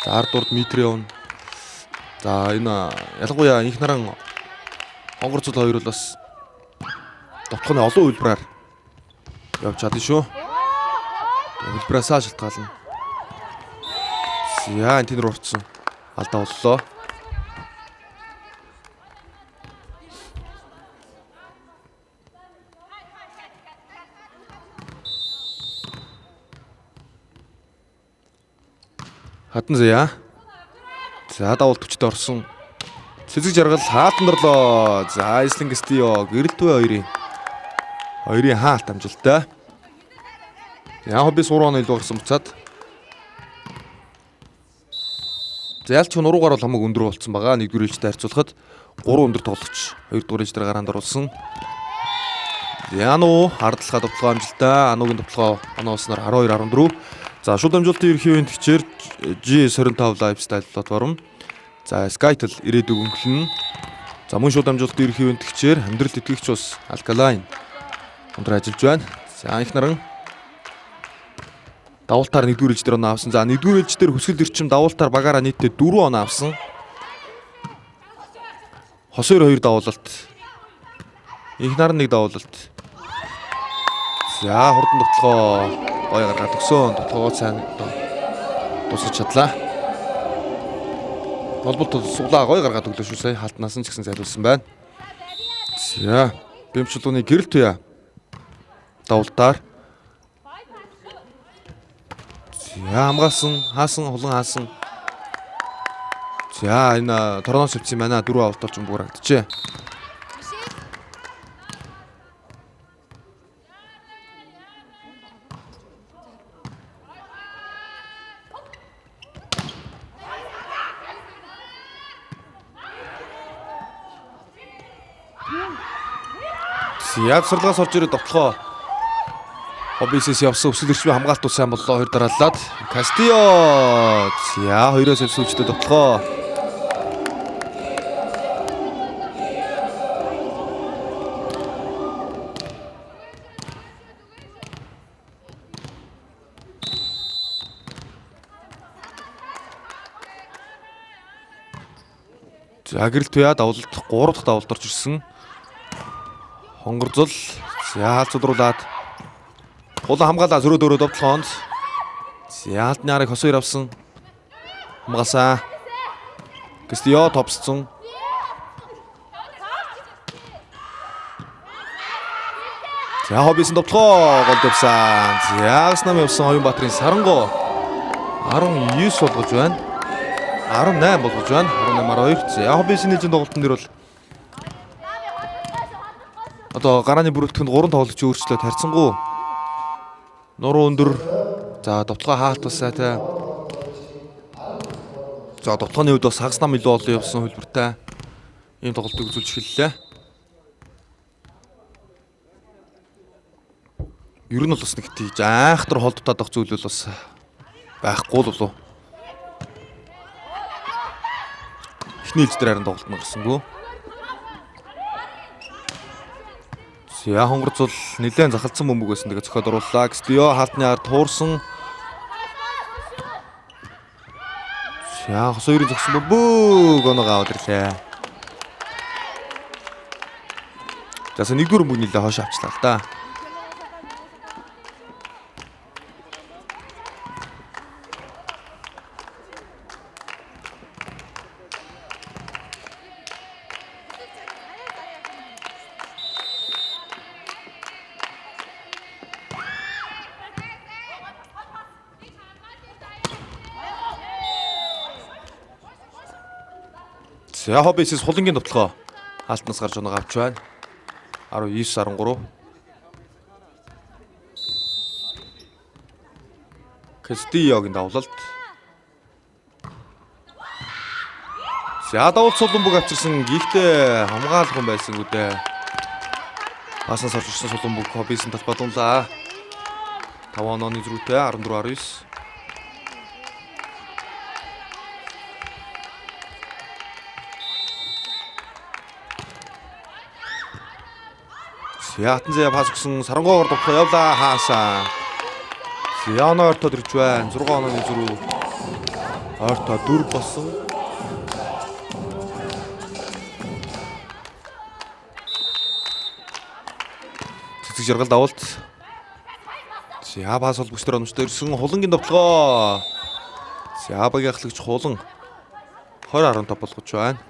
За ард урд метр явна. За энэ ялангуяа их наран хонгорцол хоёр бол бас довтлооны олон хөлбраар явж чадна шүү. Хөлбраасаа шалтгаална. За энэ тэнэр уртсан. Алдаа боллоо. Хатан заяа. За давалт хүчтэй орсон. Цэцэг жаргал хаалтан дорлоо. За Ислингстио Гэрэлтуяа хоёрын хаалт амжилттай. За хоббис 3 оноо илүү гарсан буцаад. За ялч нуруугаар бол хамаг өндөр болцсон байгаа. 1-р ээлжтэй харьцуулахад 3 өндөр тоглогч 2-р ээлж дээр гараанд оруулсан. Яну хардлахаа довтлогоо амжилттай. Анугийн довтлогоо оноосноор 12-14. За шууд амжилтын ерхий үеийн тгчээр G25 lifestyle платформ. За Skytel ирээдүг өнгөлнө. За мөн шууд амжилтын ерхий үеийн тгчээр амьдрал итгэгч ус Alkaline өндөр ажиллаж байна. За их наран давуултаар 1-р ээлж дээр оноо авсан. За 1-р ээлж дээр хөсгөл эрчим давуултаар багаараа нийтдээ 4 оноо авсан. Хосоор 2 давуулалт. Их наран 1 давуулалт. За хурдан довтлогоо гой гаргаад өгсөн. Довтлогоо сайн тусгаж чадлаа. Холболт суглаа гой гаргаад өглөө шүү сая. Халтнаас нь ч гэсэн зайлуулсан байна. За бэмчлууны Гэрэлтуяа давуултаар. За хамгаалсан, хаасан, хулан хаасан. За энэ Тороноос авсан байна. 4 авалт орж бүгрэгдэжээ. Яг сурлагаас орж ирээд довтлогоо хоббисээс явсан өсгөл эрчмийн хамгаалт сайн боллоо 2 дараалаад Кастио. За 2-оос өсвөлчтэй довтлогоо. За Гэрэлтуяа давуулт 3 дахь давуулт орж ирсэн. Хонгорзол за хаалцуулруулад хулан хамгаалаа зөрөө довтлоонд. За алтны арыг хосоор авсан. Хамгаалсан. Кстио топсцсон. За хоббисын тоглоо гол тавьсан. Ягс нам явсан Оюнбаатарын Сарангоо 19 болгож байна. 18 болгож байна. 18-12. За хоббисын нийлжин тоглолтын дээр бол одоо гарааны бүрэлдэхүүнд 3 тоглогч өөрчлөлт харьцангуй нуруу өндөр. За довтлогоо хаалт бас сайтай. За довтлооны хувьд бас хагас нам илүү олон явсан хөлбөртэй ийм тоглолтыг үзүүлж эхэллээ. Ер нь бол бас нэг тийж айхтар холдтоод авах зүйл бол бас байхгүй л болов. Эхний ээлж дээр харин тоглолт нь гарсангүй. За хонгорц бол нэлээд захалцсан бөмбөг байсан. Тэгээ зохиод орууллаа. Кстио хаалтны ард туурсан. За хос хоёрын зогсон бөмбөг оноогоо аваад ирлээ. За нэгдүгээр бөмбөг нэлээд хойш авчлаа л да. За хоббисээс хулангийн довтлогоо хаалтнаас гарч оноог авч байна. 19-13. Кстиогийн давлалт. За давлт Сулумбуг авчирсан. Гэхдээ хамгаалах хүн байсан үдэ. Паснаас орж ирсэн Сулумбуг хоббисын талбадууллаа. 5 онооны зрүүтэй 14-19. Яатан зэ пас өгсөн Сарангоогоор довтлоо явлаа хаасаа. Яна ортод ирж байна. 6 онооны зөрүү. Орто 4 болсон. Цэцэг жаргал давалт. За пас бол бүстэр онцтой ирсэн хулангийн довтлогоо. За багийн ахлагч хулан 20-15 болгож байна.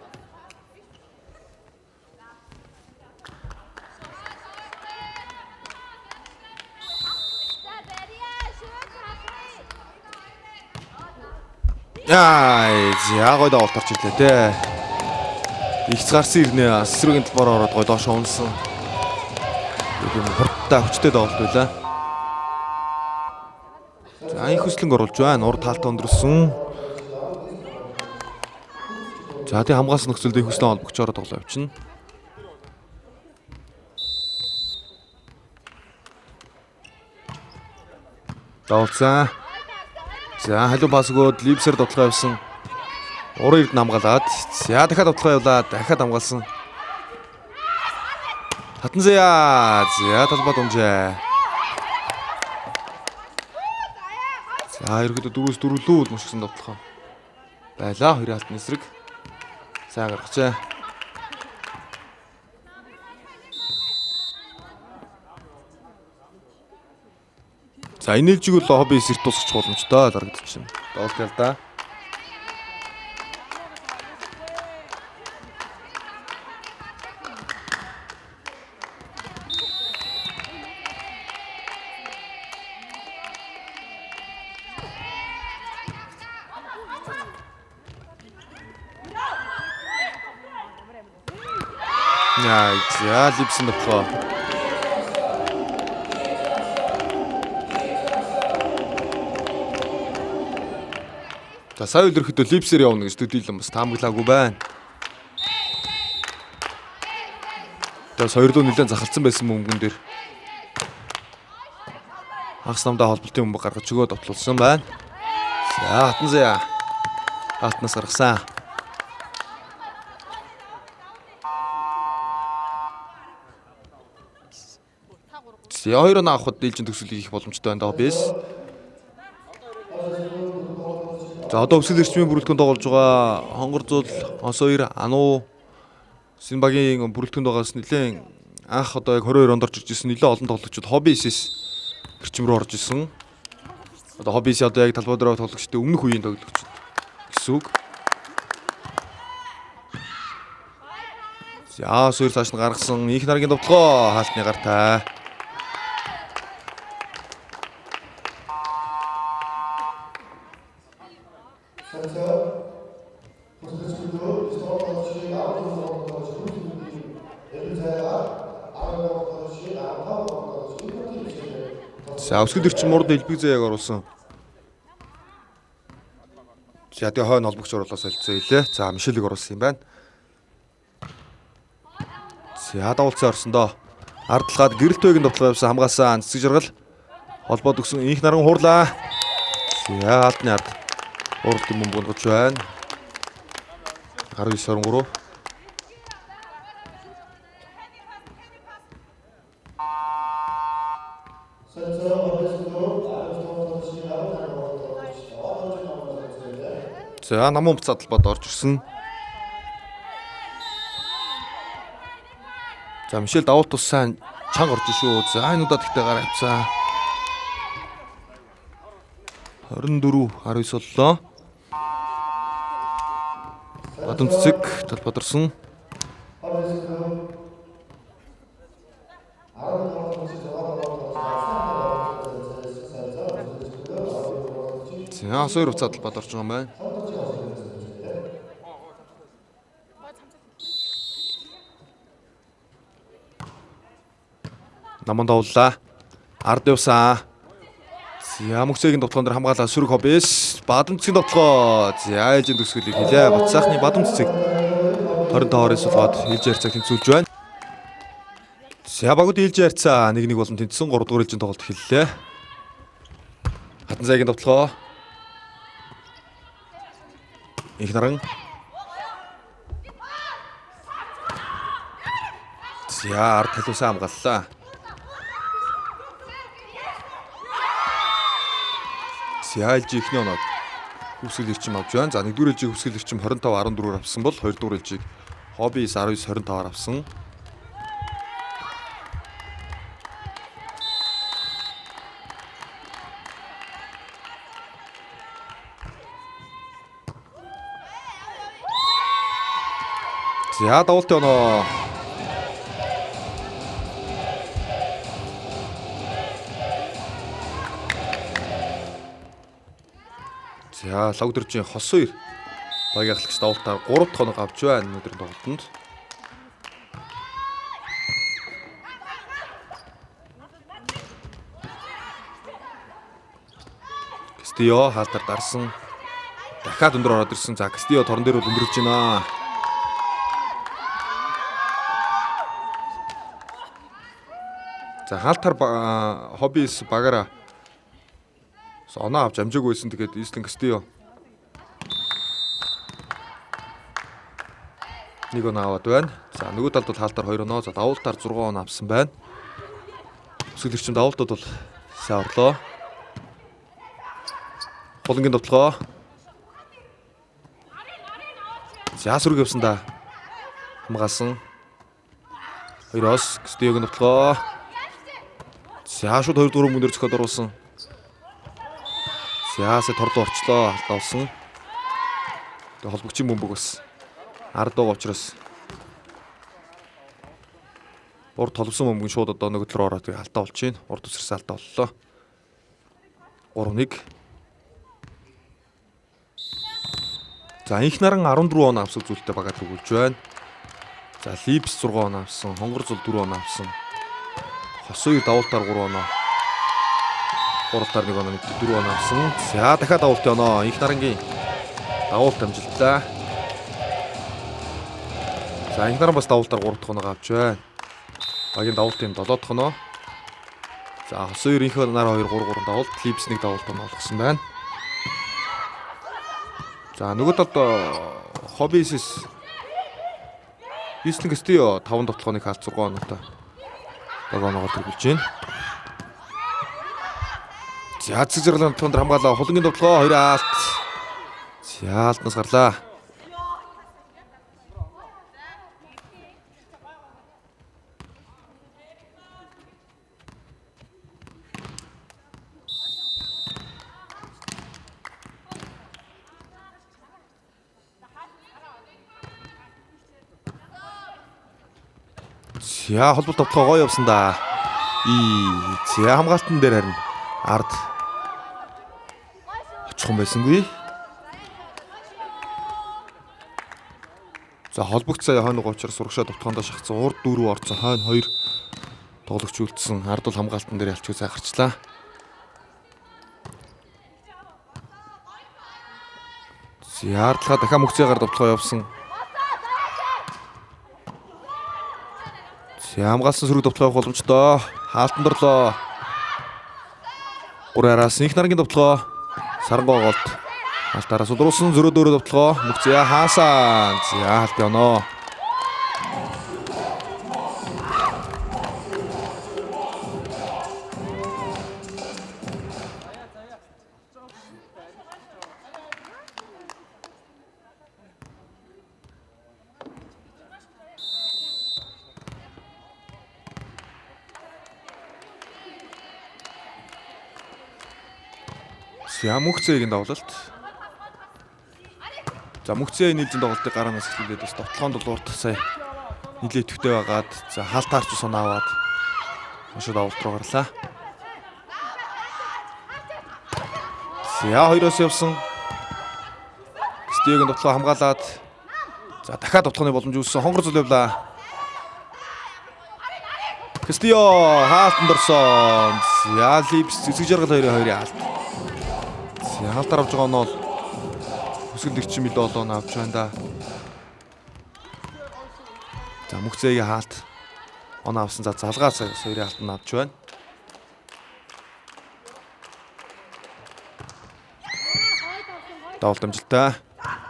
Яа, за гой давалт орж ирлээ те. Ихц гарсан ирнэ. Эсрүүгийн талбараа ороод гой доош унсан. Тийм хурдтай хүчтэй давалт байлаа. За их хөслөнг оруулж байна. Урд таалтаа өндөрсөн. За тий хамгаалсан нөхцөлд их хөслөн холбогчоор тоглоо явчихна. Давалцаа. За халуун пас өгөөд Липсер довтлогоо явсан. Уран эрд намгаалаад. За дахиад довтлогоо явлаа. Дахиад хамгаалсан. Хатан заяа. За талбад унжээ. За ерөөдөө 4-4 лүү мушгсан довтлогоо байлаа. 2 алтны эсрэг. За гаргачаа. За энэ ээлжиг бол хоббис эрт тусгах боломжтой харагдчихна. Доолтой л да. Яа, за Липсэн довтлоо. За сая өдрөхдөө Липсээр явна гэж төдийлэн бас таамаглаагүй байна. Тэгээс хоёрлоо нэлээд захалцсан байсан бөмбөгөн дээр хагас намдаа холболтын бөмбөг гаргаж өгөө довтлуулсан байна. За хатан заяа. Хатнаас гаргасан. За хоёр оноо авахд дийлжин төгсөлийг хийх боломжтой байна даа бис. За одоо өвсгөл эрчмийн бүрэлдэхүүн тоглож байгаа хонгор зул Хос 2 Ану Синбагийн бүрэлдэхүүнд байгаас нэлээд анх одоо яг 22 онд орж ирсэн нэлээд олон тоглогчид хоббисээс эрчим рүү орж исэн. Одоо хоббис одоо яг талбай дээр тоглогчтой өмнөх үеийн тоглогчид гэсэн үг. За суур цааш нь гаргасан их наргийн довтлогоо хаалтны гартай. За өсгөл эрчим мурд элбэг зээг оруулсан. За тэгээ хойно холбогч оруулаа солилцоо илээ. За Мишелийг оруулсан юм байна. За давалцаа орсондоо ардлахад гэрэлтөөгийн довтлого явсан хамгаалсан цэцэг жаргал холбоод өгсөн их наран хуурлаа. За алдны ард уралдын бөмбөг гоч байна. 19-23. За намун буцаад талбад орж ирсэн. За Мишель давуу тус сайн чанга орж шүү. За энэ удаа тэгтээ гараа авцаа. 24-19 боллоо. Бадам цэцэг талбад орсон. За суур буцаад талбад орж байгаа юм байна. Наман давлаа. Ард явсан. За мөксөгийн довтлогон дээр хамгаалаа сүрэг хоббис. Бадам цэцгийн довтлогоо. За ээлжийн төгсгөлийг хийлээ. Батсаахны бадам цэцэг 25-аас болоод ээлжийн харьцааг тэнцүүлж байна. За багууд ээлжийн харьцаа 1-1 болон тэнцсэн 3 дугаар ээлжийн тоглолт эхэллээ. Хатан зайгийн довтлогоо. Их наран. За ард талуусаа хамгааллаа. За ээлжийн эхний оноод хүсгэл эрчим авч байна. За 1-р ээлжийн хүсгэл эрчим 25-14-оор авсан бол 2-р ээлжийг Хоббис 19-25-аар авсан. За давалт оноо. За лавдэржийн хос хоёр багийн ахлагч давалтаар 3 дахь хоног авч байна өнөөдрийн тоглолтод. Кстио хаалтар дарсан. Дахиад өндөр ороод ирсэн. За Кстио торон дээр бол өндөрж байна. За хаалтар Хоббис багаараа оноо авч амжаагүй байсан. Тэгээд Ислэн Кстио нэг оноо аваад байна. За нөгөө талд бол хаалтар 2 оноо. За давуултаар 6 оноо авсан байна. Өсгөл эрчим давуултууд бол сайн орлоо. Холонгийн довтлогоо. За сүрэг явсан да. Хамгаалсан. 2-оос Кстиогийн довтлогоо. За шууд 2 дугаар мөнгөөр зөхөд оруулсан. Яасаа торлоо орчлоо алдавсан. Тэгээ холбогчийн бөмбөг бас ард байгаа учраас урд толовсон бөмбөг шууд одоо нөгөө төлөөр ороод тэгээ алдаа болж байна. Урд үсэрсэн алдаа боллоо. 3-1. За их наран 14 оноо авсан зүйлтэй багаар өгүүлж байна. За Липс 6 оноо авсан, Хонгор зул 4 оноо авсан. Хосыг давуултаар 3 оноо. Уралтаар 1 оноо 4 оноо авсан. За дахиад давуултын оноо их нарангийн давуулт амжилтлаа. За их наран бас давуултаар 3 дахь оноо авч байна. Багийн давуултын 7 дахь оноо. За хосыг их нараа 2 3 давуулт, Липс 1 давуулт оноо олгосон байна. За нөгөө талд Хоббис Ислэн Кстио 5 довтлогооныг хаалт 6 оноотой. Баг оноогоор төрүүлж байна. За цэцэг зэрлэн тунд хамгаалаа. Холонгийн довтлогоо 2 алт. За алтнаас гарлаа. За холболт тоглоо гоё явсан да. За хамгаалтан дээр харин ард очихсан байсангүй. За холбогч сая хойно гоочор сурагшаа товтгоонд шахацсан урд дөрөв орцсон хойно 2 тоглогч үлдсэн. Ард бол хамгаалтан дээр ялчгүй зайгарчлаа. За ардлага дахиад мөхцөөр товтлогоо явсан. За хамгаалсан сөрөг товтлогоо боломжтой. Хаалтан дорлоо. 3 араас их наргийн товтлогоо Сарангой голд. Алтараас удруулсан зөрөө дөөрөө товтлогоо мөхцөө хаасан. За халт явноо. За мөхцөөгийн давлалт. За мөхцөө нийлжин тоглолтыг гараанаас эхлүүлээд бас товтлогоонд дулуурт сая нилээ төвтэй байгаад за хаалтаарч сунаа аваад шууд авалт руу гарлаа. За хоёроос явсан. Стигийн товтлогоо хамгаалаад за дахиад товтлооны боломж үүссэн. Хонгор зул явлаа. Кстио хаалтанд орсон. За Липс цэцэг жаргал 2-2 хаалт. Хаалтаар авж байгаа нь бол өсгөлдөгч мэдээ олоон авч байна да. За мөхцөөгийн хаалт оноо авсан. За залгаас 2 хаалт нь авч байна. Давалт амжилттай.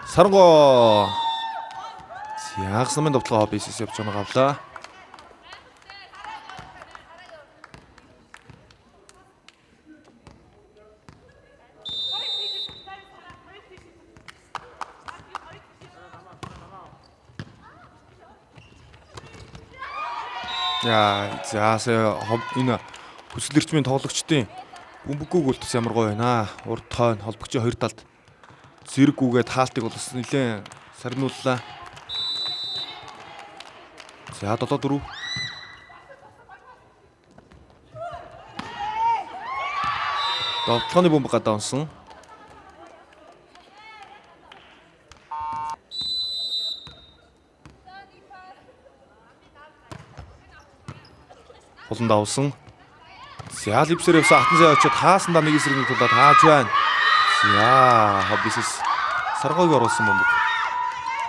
Сарангой. Ягс намын товтлогоо BCS явж байгаа гавлаа. За энэ хүсэл эрчмийн тоглогчдын бөмбөггүйг үлдсэн ямар гоё байна. Урд хойно холбогчийн 2 талд зэрэг үгээд хаалтыг бол нэлээд сарниуллаа. За 7-4. Товтлооны бөмбөг гадаа унсан. Болон давсан. За Липсээр явсан хатан зай очиод хаасандаа нэг эсрэг тулаад хааж байна. За хоббисэс Сарангойг оруулсан бөмбөг.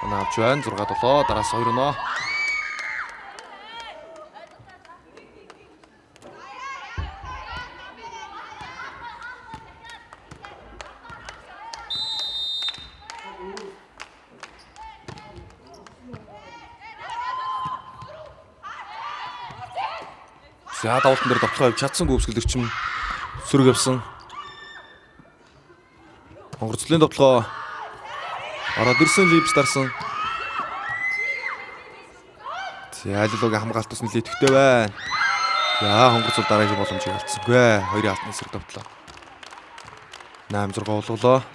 Оноо авч байна. 6-7 дараас 2 оноо. За давалтан дээр товтлогоо авч чадсангүй өсгөлөгчм сөрөг явсан. Хонгорцлын товтлогоо ороод ирсэн Липс дарсан. За алилуугийн хамгаалт ус нэлээд төвтэй байна. За хонгорцол дараагийн боломжийг алдсангүй. 2 алтны эсрэг товтлоо. 8-6 болголоо.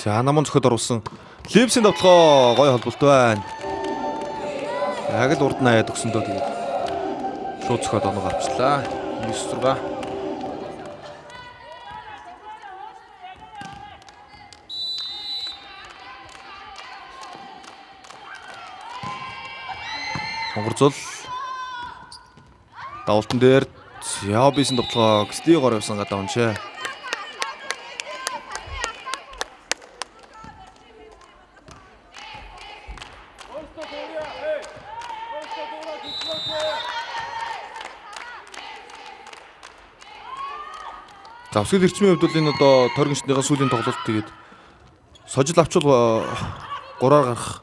За намын зөвхөд оруулсан. Липсийн товтлогоо гой холболт байна. Яг л урд наяад өгсөндөө тэгээд шууд зөвхөд оноо гарчлаа. 9-6. Хонгорцол давалтан дээр Яобисын товтлогоо Стигоор явсан гадаа уншаа. За өсгөл эрчмийн хувьд бол энэ одоо торгончныхаа сүүлийн тоглолт тэгээд сожил авчвал 3-аар гарах.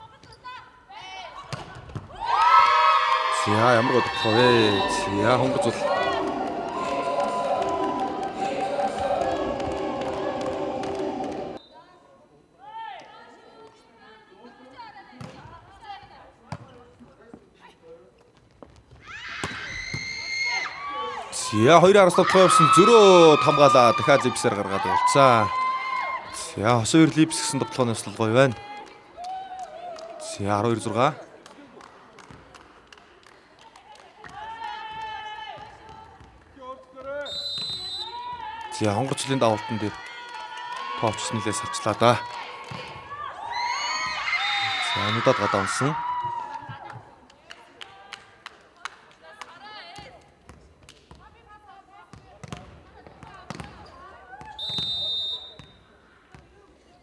За ямар бодлоо вэ? За хонгоц бол За 2-араас тоглоо явсан зөрөө хамгаалаа дахиад липсээр гаргаад явуулсан. За хос 2 липс гэсэн тоглооны өсөл гоё байна. За 12-6. За хонгорчлын давалтан дээр тоовч нэлээ сарчлаа да. За нүдэд гадаа унсан.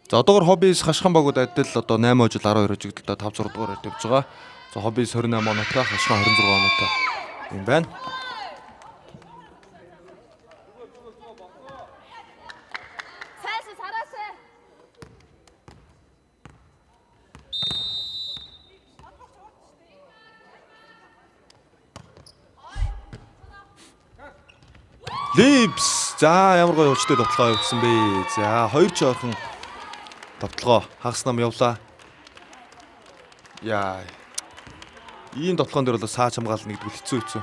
За одоогор хоббис хашхан багууд адил одоо 8 жил 12 жигдэлтэй 5 6 дугаар явж байгаа. За хоббис 28 оноотой, хашхан 26 оноотой юм байна. Липс. За ямар гоё өвчтэй тоглоо явуулсан бэ. За 2 ч орхон тоглоо хагас нам явлаа. Яа. Ийм тоглоон дээр бол саач хамгаална гэдэг нь хэцүү хэцүү.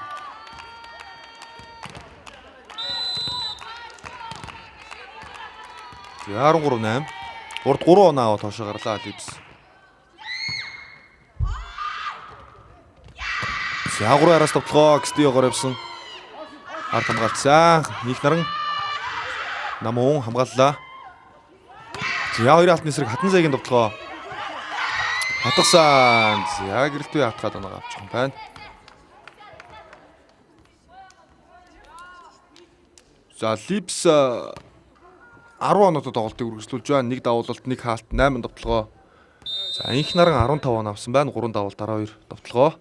За 13-8. Урд 3 оноо аваад хоошоо гарлаа Липс. За 3-араас тоглоо Кстиогоор явсан. Ард хамгаалцсан. Их наран намун хамгааллаа. За 2 алтны эсрэг хатан зайгийн тоглоо. Хатгасан. За гэрэлтгүй хатгаад оноо авчих юм байна. За Липс 10 оноотой тоглолтыг үргэлжлүүлж байна. 1 давуулалт, 1 хаалт, 8 тоглоо. За инх наран 15 оноо авсан байна. 3 давуулт 12 тоглоо.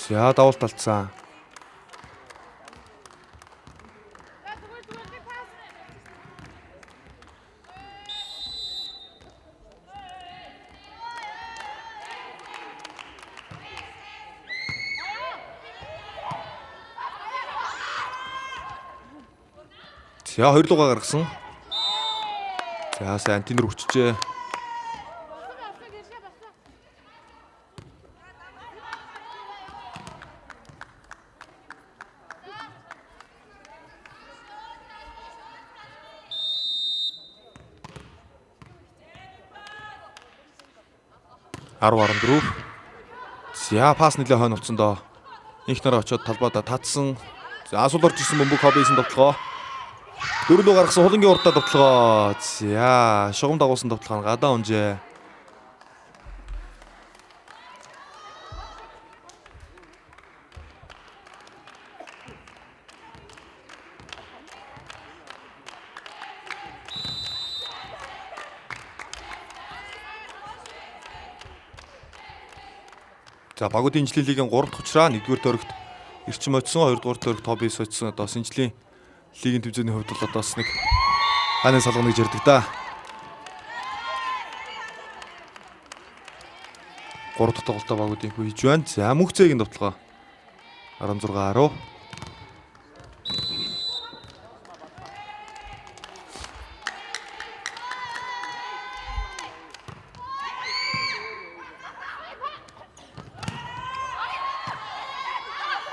За давуулт алдсан. За 2 лугаа гаргасан. За сайн тэнэр хүчжээ. Арварандрув. За пас нэлээ хойно уцсан доо. Инх нараа очиод талбайда татсан. За асуул орж ирсэн бөмбөг хоббисэн тоглоо. 4 луг гаргасан хулангийн уртаа тоглоо. За шугам дагуулсан тоглоо гадаа унжээ. За багуудын инжлийн лигийн 3 дахь учраа 1-р дөрөгт эрчим очсон, 2-р дөрөгт хоббис очсон. Одоо инжлийн лигийн тэмцээний хувьд бол одоо бас нэг хааны салгана гэж ярьдаг да. 3 дахь тоглолтоо багуудын хүү хийж байна. За мөнхцээгийн тоглоо 16-10.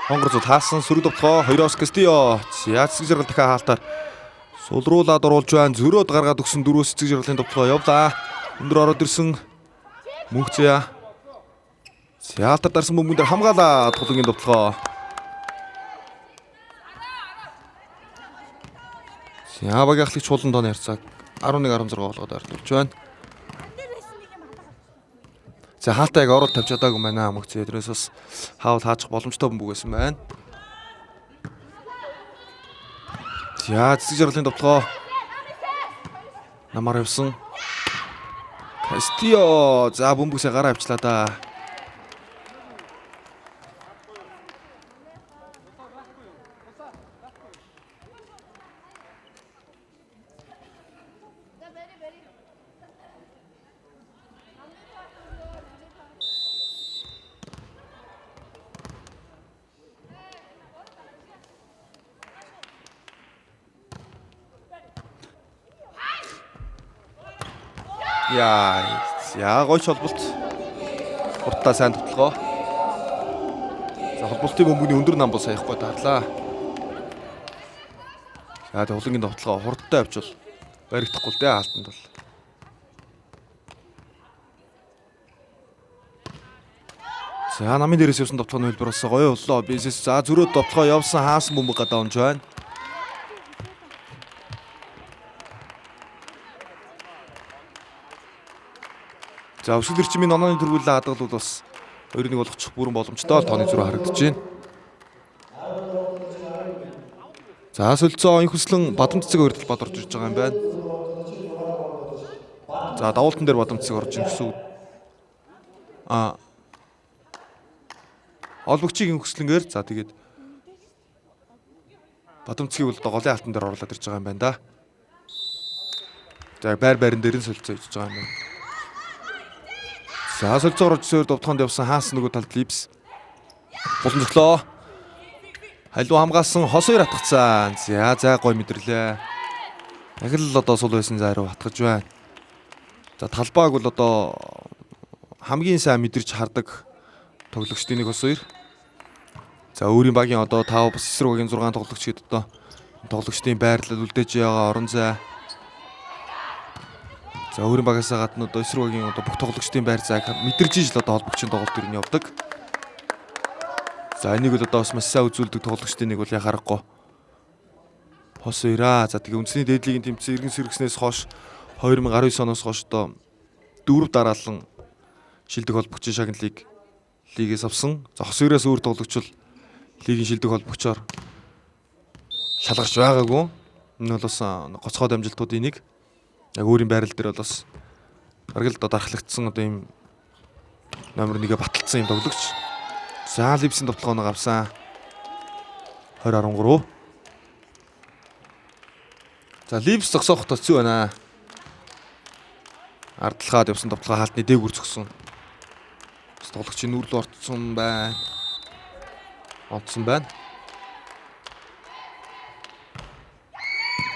Хонгорцод хаасан сөрөг тоглоо 2-оос Кстио. За цэцэг жаргал дахиад хаалтаар сулруулаад оруулж байна. Зөрөөд гаргаад өгсөн 4-өөс цэцэг жаргалын тоглоо явлаа. Өндөр ороод ирсэн мөнхцээ. За хаалтаар дарсан бөмбөг дээр хамгаалаа тоглоомын тоглоо. За багийн ахлагч чуулган тооны харьцааг 11-16 болгоод ойртуулж байна. За хаалтайг ороод тавьж чадаагүй байна мөнхцээ. Тэрээс бас хаавал хаачих боломжтой бөмбөг байсан байна. За цэцэг жаргалын тоглоо намаар явсан. Кстио за бөмбөгсөө гараа авчлаа да. Яа, гоё холболт. Хурдлаа сайн тоглоо. За холболтын бөмбөгийн өндөр нам бол саяхгүй таарлаа. За тоглоомын тоглоо хурдтай авчвал баригдахгүй л дээ Алтанд бол. За намын дээрээс явсан тоглооны хэлбэр бас гоё боллоо. Бисэс за зөрөөд тоглоо явсан хаасан бөмбөг гадаа онж байна. За өсвөл эрчимийн онооны төргүүлээ хадгалал бол бас 2-1 болгочих бүрэн боломжтой тооны зураг харагдаж байна. За солилцоо оюн хөслөн Бадамцэг хоёр талбайд орж ирж байгаа юм байна. За давуултан дээр Бадамцэг орж ирэх гэсэн. Олбогчийн хөслөнгээр за тэгээд Бадамцгийг бол голын алтан дээр оруулаад ирж байгаа юм байна да. За байрн дээр нь солилцоо хийж байгаа юм байна. За солилцоо орж суур довтгонд явсан хаас нөгөө талд Липс. Булан зөглөө. Халуу хамгаалсан хос хоёр атгацсан. За гой мэдэрлээ. Яг л одоо сул байсан зайруу хатгаж байна. За талбайг бол одоо хамгийн сайн мэдэрч хардаг тоглогчдын нэг хос хоёр. За өөрийн багийн одоо 5 бас эсрэг багийн 6 тоглогч хэд одоо тоглогчдын байрлал үлдээж байгаа орон зай. За өөрийн багаас гадна одоо эсрэг багийн одоо бүх тоглогчдын байр зайг мэдэрж ижил одоо холбогчийн тоглолт төр нь явдаг. За энийг бол одоо бас маш сайн үзүүлдэг тоглогчдын нэг бол яхаарахгүй. Хос хоёраа. За тэгээ үндэсний дээдлигийн тэмцээн иргэн сэргснээс хойш 2019 оноос хойш одоо 4 дараалан шилдэг холбогчийн шагналыг лигээс авсан. За хос хоёроос өөр тоглогч бол лигийн шилдэг холбогчоор шалгарч байгаагүй. Энэ бол бас гоцгой дамжилтуудын нэг. Яг өөрийн байрал дээр бол бас аргалд дархлагдсан одоо ийм номер 1-гээ баталсан юм тоглогч. За Липсийн тоглоомыг авсан. 2013. За Липс зогсоох тоцсон байна. Ардлагаад явсан тоглоо хаалтны дээгүр зогсон. Тоглогчийн нүрэл ортсон байна. Онцсон байна.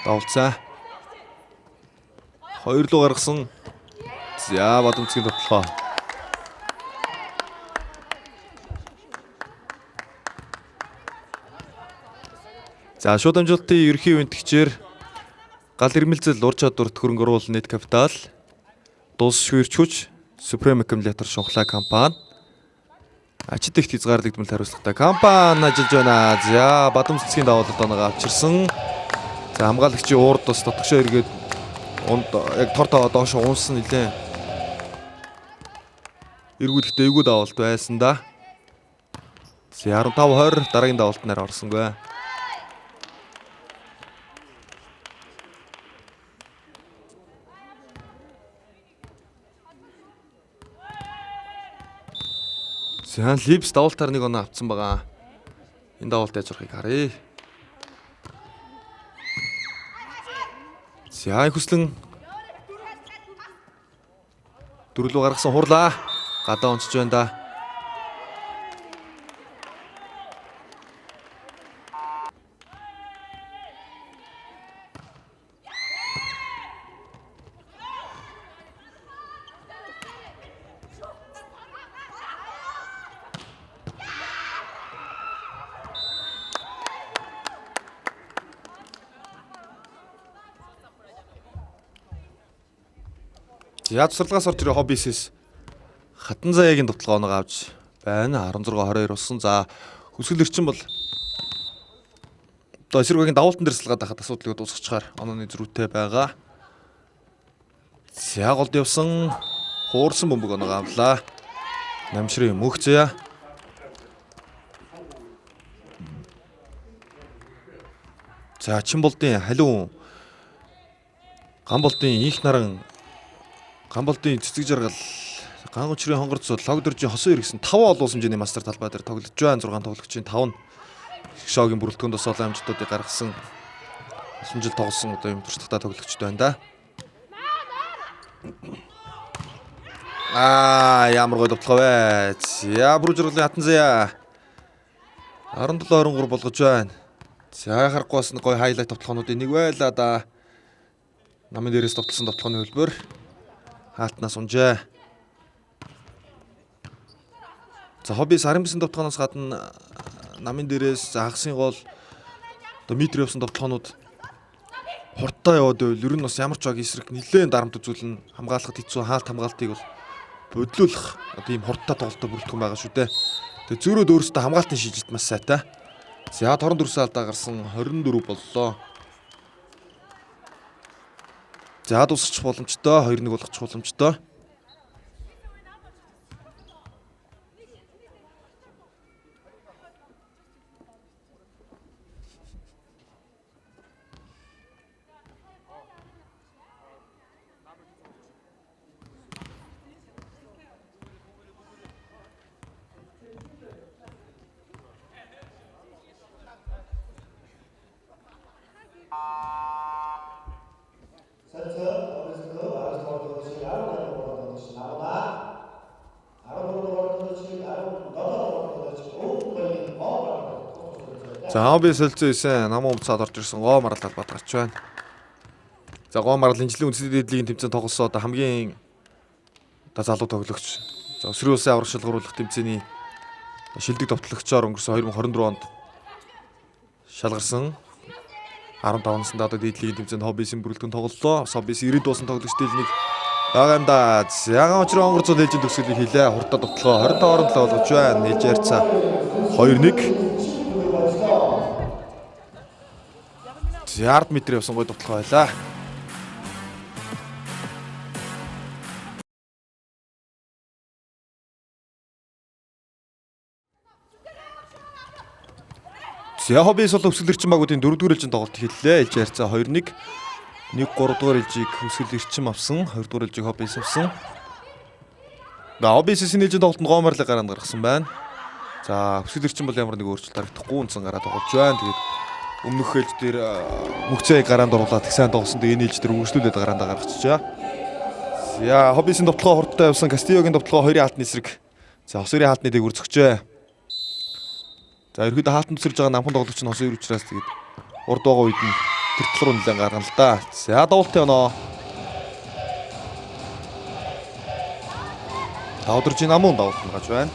Давалцаа. 2 луу гаргасан. За Бадамцгийн тоглоо. За шууд амжилтын ерхий үндгчээр гал ирмэлзэл ур чадварт хөрөнгө оруулалт net капитал дус шүүрч хүч Supreme Accumulator шунхлаа компани ачид ихт хязгаарлагдмал хариуцлагатай компани ажиллаж байна. За Бадамцгийн давуулт оноогоо авчирсан. За хамгаалагчийн уурд бас дотгошоо эргээд унд яг тор доош уунсан нэлээ эргүүлэхдээ эйгүү давуулт байсан да. За 15-20 дараагийн давуултнаар орсонгүй. За Липс давуултаар нэг оноо авцсан байгаа. Энэ давуулт яаж орохыг харъя. За хөслөн дөрвөлөө гаргасан хурлаа. Гадаа онцож байна да. Яаж сурлагаас орж ирээ хоббисээс хатан заяагийн тоглоомыг авч байна. 16-22 болсон. За хөсгөл эрчин бол одоо эсрэггийн давуултан дээр салгаад байхад асуудлыг дуусгачаар онооны зөрүүтэй байгаа. За голд явсан хуурсан бөмбөг оноо авлаа. Намшрын мөх заяа. За Чинболдын халуун Гамболдын их наран Гамболдын цэцэг жаргал Гангочрын хонгорц лог дөржийн хосон иргэсэн 5 олон хэмжээний мастер талбай дээр тоглож байна. 6 тоглогчийн 5 нь шоугийн бүрэлдэхүүнд бас олон амжилтуудыг гаргасан. 9 жил тоглосон одоо юм туршлагатай тоглогчд байна да. Ямар гоё тоглоо вэ. За бүрүү жаргалын хатан заяа 17-23 болгож байна. За харахгүй бас гоё хайлайт тоглоомнуудын нэг байлаа да. Намын дээрээс тоглосон тоглооны хөлбөр хаалтнаас унжээ. За Хоббис 19 довтлооноос гадна намын дээрээс хагасын гол Дмитрий явсан довтлоонууд хурдтай яваад байвал ер нь бас ямар ч баг эсрэг нэлээд дарамт үзүүлнэ. Хамгаалахад хэцүү хаалт хамгаалтыг бол бодлуулах одоо ийм хурдтай тоглолтод бүрдэх юм байгаа шүү дээ. Тэгээ зөөрөөд өөрөөсөө хамгаалтын шийдэлт маш сайтай. За 24 саалдаа гарсан 24 боллоо. За дуусчих боломжтой 2-1 болгочих боломжтой. За Хоббис солилцсон намын умцаад орж ирсэн гоо марал талбайд гарч байна. За гоо марал инжлэн үндэсний дээдлигийн тэмцээн тоглосон одоо хамгийн одоо залуу тоглогч. За өсрийн улсын аврах шалгаруулах тэмцээний шилдэг товтлогчоор өнгөрсөн 2024 онд шалгарсан 15 наснда одоо дээдлигийн тэмцээнд Хоббисын бүрэлдэхүүн тоглолоо. Хоббис 90 дуусан тоглогч дээлнийг байгаа юм да. Ягаан очроо онгор зул ээлжийн төгсгөлийг хийлээ. Хурдаа довтлогоо 25 орон болгож байна. Нээж ярьцаа 2-1. 10 м явсан гой довтлогоо байлаа. За Хоббис бол өвсгөл эрчим багуудын 4-р ээлжийн тоглолт хийлээ. Ээлж ярьцаа 2-1. 1-3-р ээлжийг өвсгөл эрчим авсан. 2-р ээлжийг Хоббис авсан. Хоббис ээлжийн тоглолтод гоо марлыг гараанд гаргасан байна. За өвсгөл эрчим бол ямар нэг өөрчлөлт харагдахгүй үнсэн гараад тоглож байна. Тэгээд өмнөх ээлж дээр мөхцөө гараанд оруулаад их сайн тоглосон. Тэгээд энэ ээлж дээр үргэлжлүүлээд гараанд гаргачихжээ. За Хоббисын довтлогоо хурдтай явсан. Кастиогийн довтлогоо 2-ын хаалтны эсрэг. За Хосырын хаалтны дэг үрцгчээ. За ерөөдөө хаалтанд төсөрж байгаа намхан тоглогч нь Хосыр учраас тэгээд урд байгаа үед нь тэр тал руу нэлээд гаргана л да. За дуултын оноо. Давдржийн намун давтна гаж байна.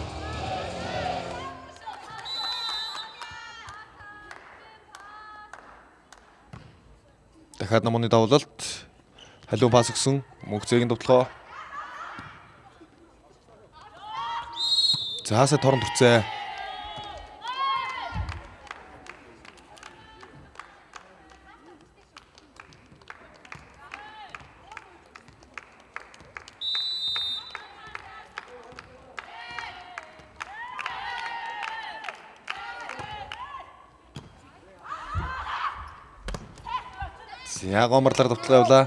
Дахиад намууны давлалт. Халуун пас өгсөн. Мөнхцэгийн довтлогоо. Заасаа торонд хүрцээ. За гомрлаар довтлогоо явлаа.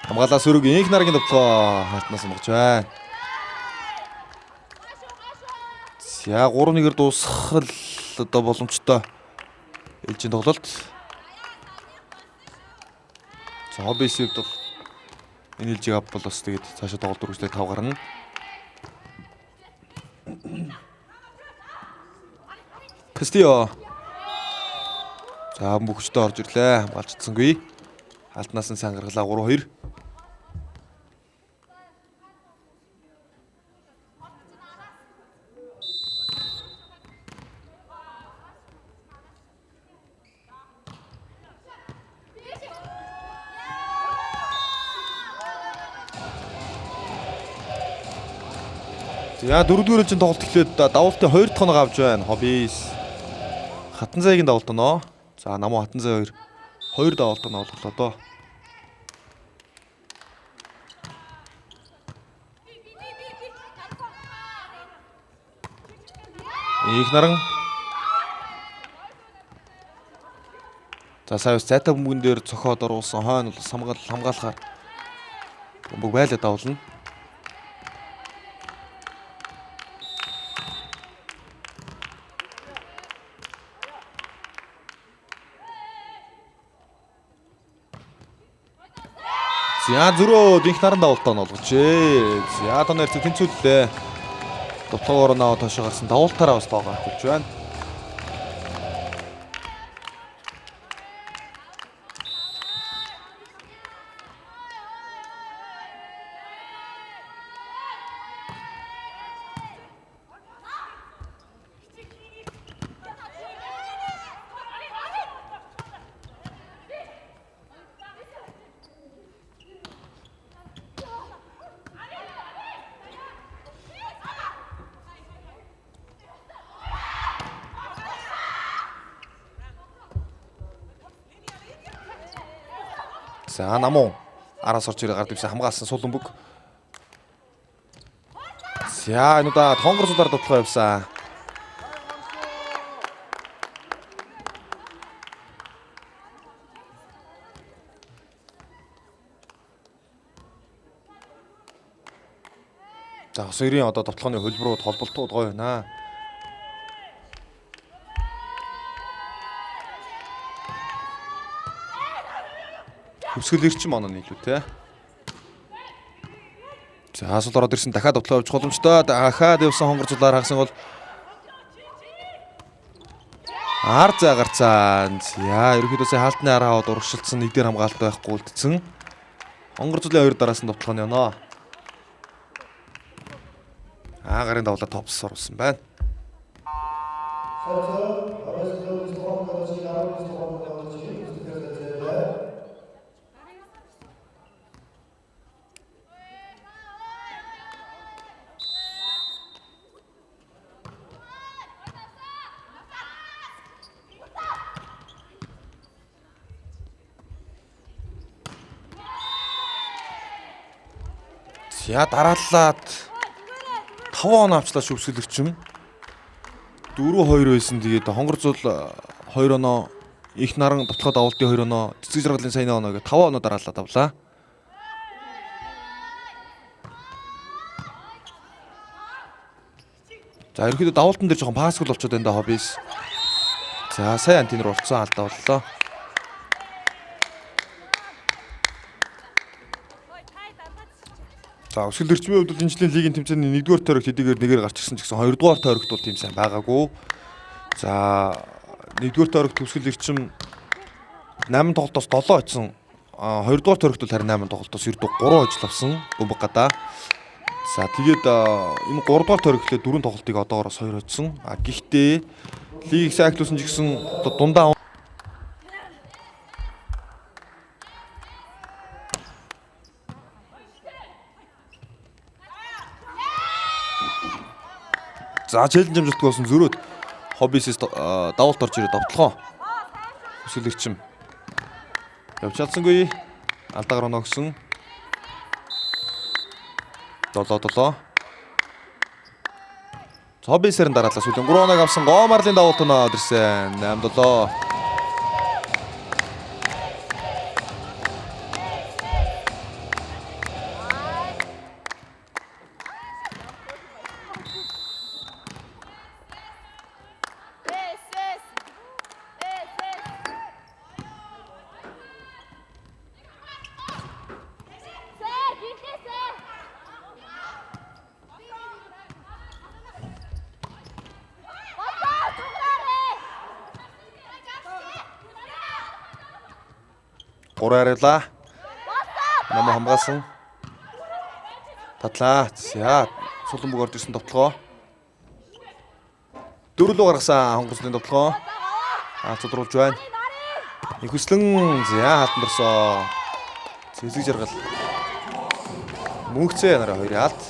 Хамгаалаа сөрөг инх наргийн довтлогоо халтнаас мөгж байна. За 3-1-ээр дуусгах л одоо боломжтой. Ээлжийн тоглолт. За Хоббис хувьд бол энэ ээлжийг авбал бас тэгээд цаашаа тоглолт үргэлжлүүлээд 5 гарна. Кастио. За мөхчтэй орж ирлээ. Хамгаалцсангүй. Алтнаас нь сайн гаргалаа 3-2. За 4-р ээлжийн тоглолт эхлээд давуултын 2 дахь оноо авч байна. Хоббис. Хатан зайгийн давуулт оноо. За намуу хатан зай 2 давуулт оноо болголоо доо. Их наран. За саяас зайтай бөмбөгөн дээр цохоод оруулсан хойно бол хамгаалахаар бөмбөг байлаа давуулна. За зөрөө их наран давуултаа нь олгожээ. За тоноор тэнцүүллээ. Довтлогоор наваа тоошоо гарсан давуултаараа бас тоогоо авч байна. За намуу араас орж ирээ гард ивсэн хамгаалсан Суланбөг. За энэ удаа тонгорцолоор тоглох явсан. За хос хоёрын одоо тоглооны хөлбөрүүд холболтууд гоё байна. Хөвсгөл ирчин оноо нийлүү те. За асуул ороод ирсэн дахиад тоглоо явуучих боломжтой. Дахиад явсан хонгорцолоор хагасан бол ар за гарцаан. За ерөнхийдөө хаалтны араа аваад урагшилсан нэг дээр хамгаалт байхгүй үлдсэн. Хонгорцолын хоёр дараас нь тоглооны оноо. Гарын давлаа топс оруулсан байна. За дарааллаад 5 он авчлаа шүвсгэлэгчим 4-2 байсан. Тэгээд хонгорцол 2 оноо их наран дотлоход авалтын 2 оноо цэцэг жаргалын саяны оноо гэ 5 оноо дараалаад авлаа. За ерөөхдөө давуултан дээр жоохон пассгол болчиход байна да хоббис. За сайн антин руу орцсон алдаа боллоо. За өсгөл эрчмийн хувьд энэ жилийн лигийн тэмцээний 1-р тойрогт хэдийгээр нэгээр гарч ирсэн ч гэсэн 2-р тойрогт бол тийм сайн байгаагүй. За 1-р тойрогт өсгөл эрчим 8 тоглолтоос 7 очсон. 2-р тойрогт бол харин 8 тоглолтоос ердөө 3 хожил авсан Бөмбөг гадаа. За тэгээд энэ 3-р тойрогтлээ 4 тоглолтыг одоогоос 2 хоцсон. Гэхдээ лиг сайклуулсан ч гэсэн дундаа за челленж амжилттай болсон зөрөөд хоббисээс давуулт орж ирээ довтлоо. Өсгөл эрчим явж чадсангүй алдаагаар оногсон. 7-7. Хоббисээр дараалал сүүлийн 3 оног авсан Гомарлын давуулт оноо ирсэн 8-7. Гураарла. Намаа хамгаалсан. Татлаа. За Суланбөг орж ирсэн тоглоо. Дөрөлөө гаргасан хонгорцлын тоглоо. Цодруулж байна. Их хүслэн за хаалтан дорсоо. Цэцэг жаргал. Мөнхцээ нараа хоёрын алт.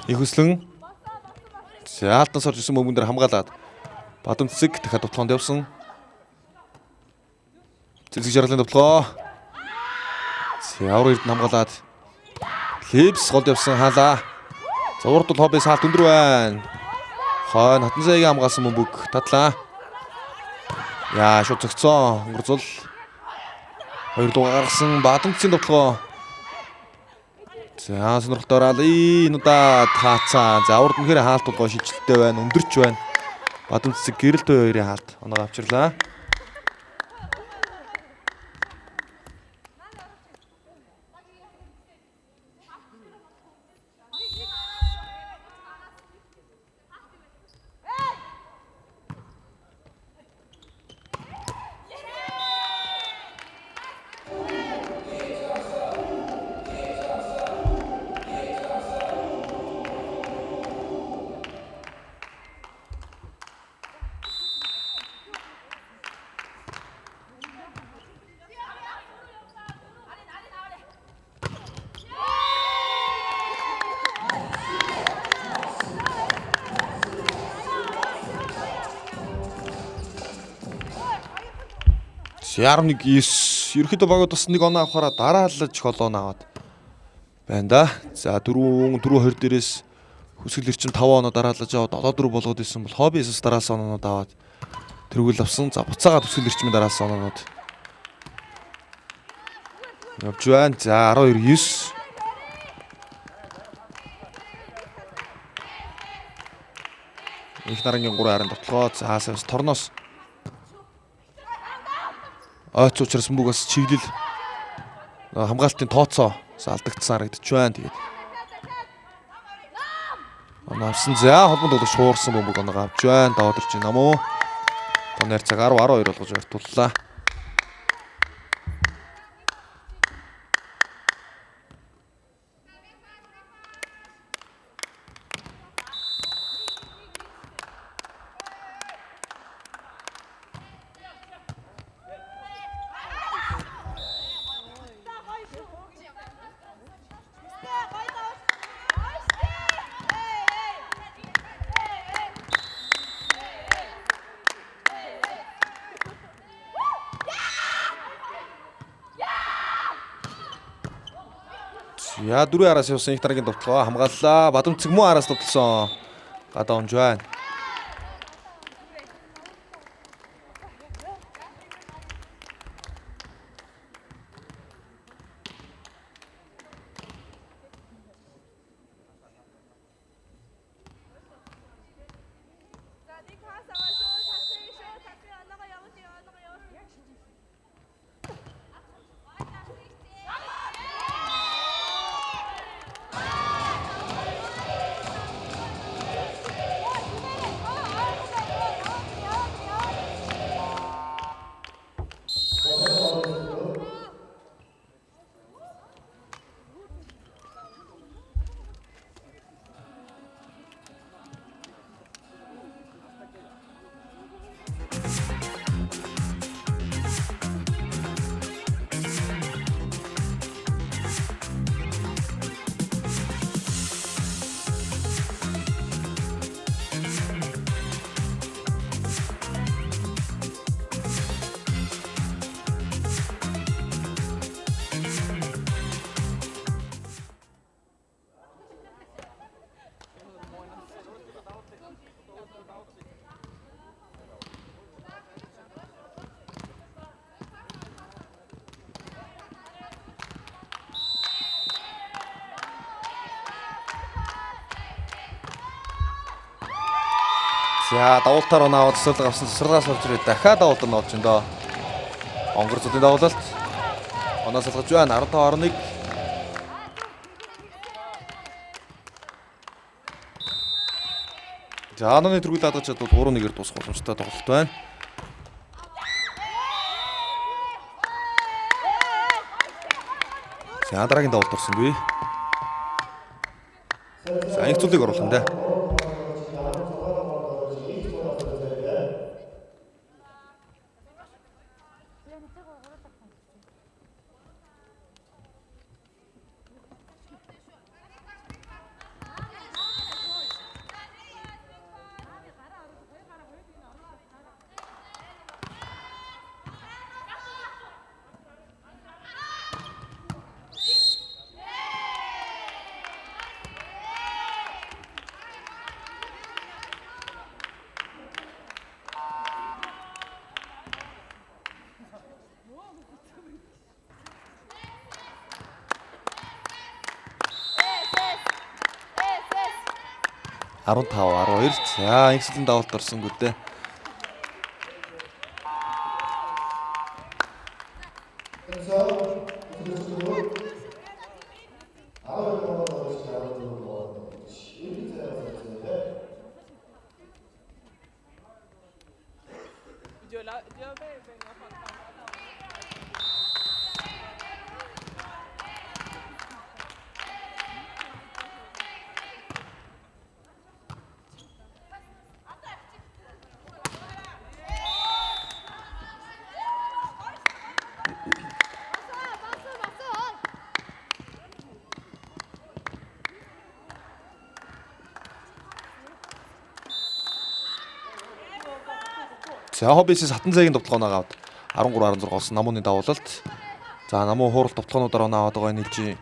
Их хүслэн Яалтнаас орж ирсэн мөнгөн дээр хамгаалаад Бадам цэцэг дахиад тоглоонд явсан. Цэцэг жаргалын тоглоо. Явар эрдэнэ хамгаалаад Липс голд явсан хаалаа. За урд бол хоббис хаалт өндөр байна. Хойно хатан саягийн хамгаалсан мөнгөг татлаа. Яа шууд зөгцсөн. Өнгөрцөл 2 дугаар гаргасан Бадам цэцгийн тоглоо. За сонирхолтой ороод энэ удаа таацаа. За урд үнэхээр хаалт бол гоо шилжилттэй байна, өндөрч байна. Бадам цэцэг гэрэл той хоёрын хаалт оноо авчирлаа. 11-9 ерөөхдөө багууд бас нэг оноо авахаараа дараалж холоон аваад байна да. За 4-20 дээрээс хүсгэл эрчим 5 оноо дараалж аваад 7-4 болгоод исэн бол хоббисээс дараалсан оноонууд аваад тэргүүл авсан. За буцаагаад хүсгэл эрчимээр дараалсан оноонууд явж байна. За 12-9 их нарангийн 3 харин дотлогоо. За хасаас торноос ойц учраас мөгөөс чиглэл хамгаалтын тооцоо алдагдсан харагдаж байна. Тэгээд оноосон. За холбонд тоглож шуурсан бөмбөг оноо авч байна. Доодорч юм уу? Тонер цаг 10-12 болгож артууллаа. Я 4 араас явсан их дараагийн довтлогоо хамгааллаа. Бадам цэгмүү араас довтлсон. Гадаа онж байна. За давуултаар оноо аваад цэцэрлэг авсан цэцэрлэгээс орж ирээд дахиад давуултаар нь олж ин доо. Онгор зүдийн давуулалт. Оноо салгаж байна 15-11. За онооны тэргүүл хадгаж чадвал 3-1-ээр дуусах боломжтой тоглолт байна. За дараагийн давуулт орсонгүй. За их зүйлийг оруулах юм да. Арван 15-12. За инхслийн давалт орсонгүй дээ. За хоббисээс хатан цагийн тоглоомоо аваад 13-16 болсон намууны давуулалт. За намуу хууралт тоглоомнуудаар оноо аваад байгаа нийлжийн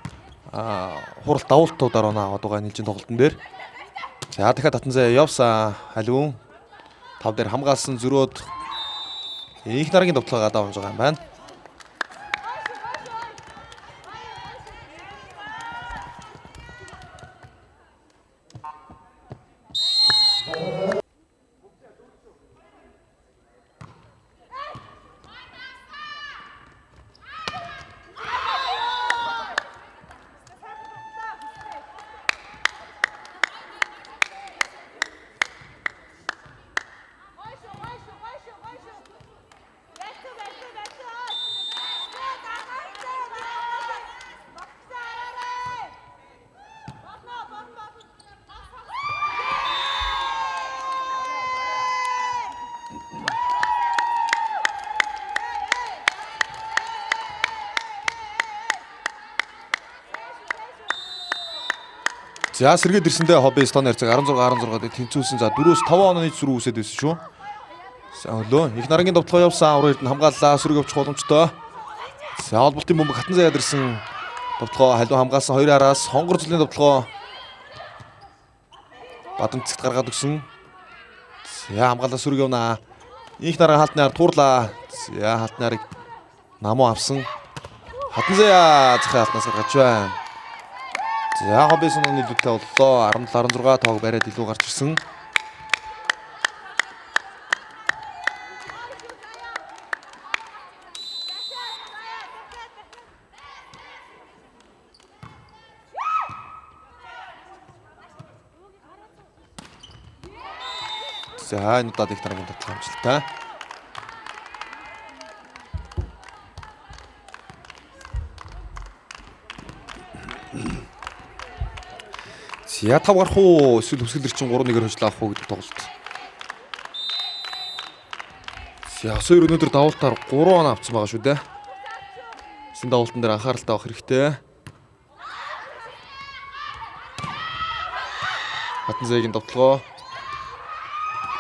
хууралт давуултуудаар оноо аваад байгаа нийлжийн тоглолтын дээр. За дахиад татан зай явсан халиун 5 дээр хамгаалсан зөрөөд их нарагийн тоглоом гадаа онж байгаа юм байна. За сэргээд ирсэндээ хобби стон ярьцаг 16-16 дээр тэнцүүлсэн. За 4-5 оноо нийт сүрүү үсэд байсан шүү. За хөлөө их нарангийн довтлогоо явсан. Аврал эрдэнэ хамгааллаа. Сүрэг авчих боломжтой. За холболтын бөмбөг хатан заяад ирсэн. Довтлогоо халиун хамгаалсан 2 араас хонгор зүлийн довтлогоо бадамцэгт гаргаад өгсөн. За хамгаалаа сүрэг явнаа. Их наран халтны ар туурлаа. За халтны арыг намуу авсан. Хатан заяа захын халтнаас гаргаж байна. За хобби сонооны нийлүүлэлтээ боллоо. 17-16 тоог бариад илүү гарч ирсэн. За энэ удаад их дараагийн тоглоом амжилттай. За тав гарах уу? Эсвэл хөсгөл эрчин 3-1-ээр хожлоо авах уу гэдэг тоглолт. За хоёр өнөөдөр давуултаар 3 оноо авсан байгаа шүү дээ. Эсийн давуултан дээр анхааралтай авах хэрэгтэй. Хатан зайгийн довтлогоо.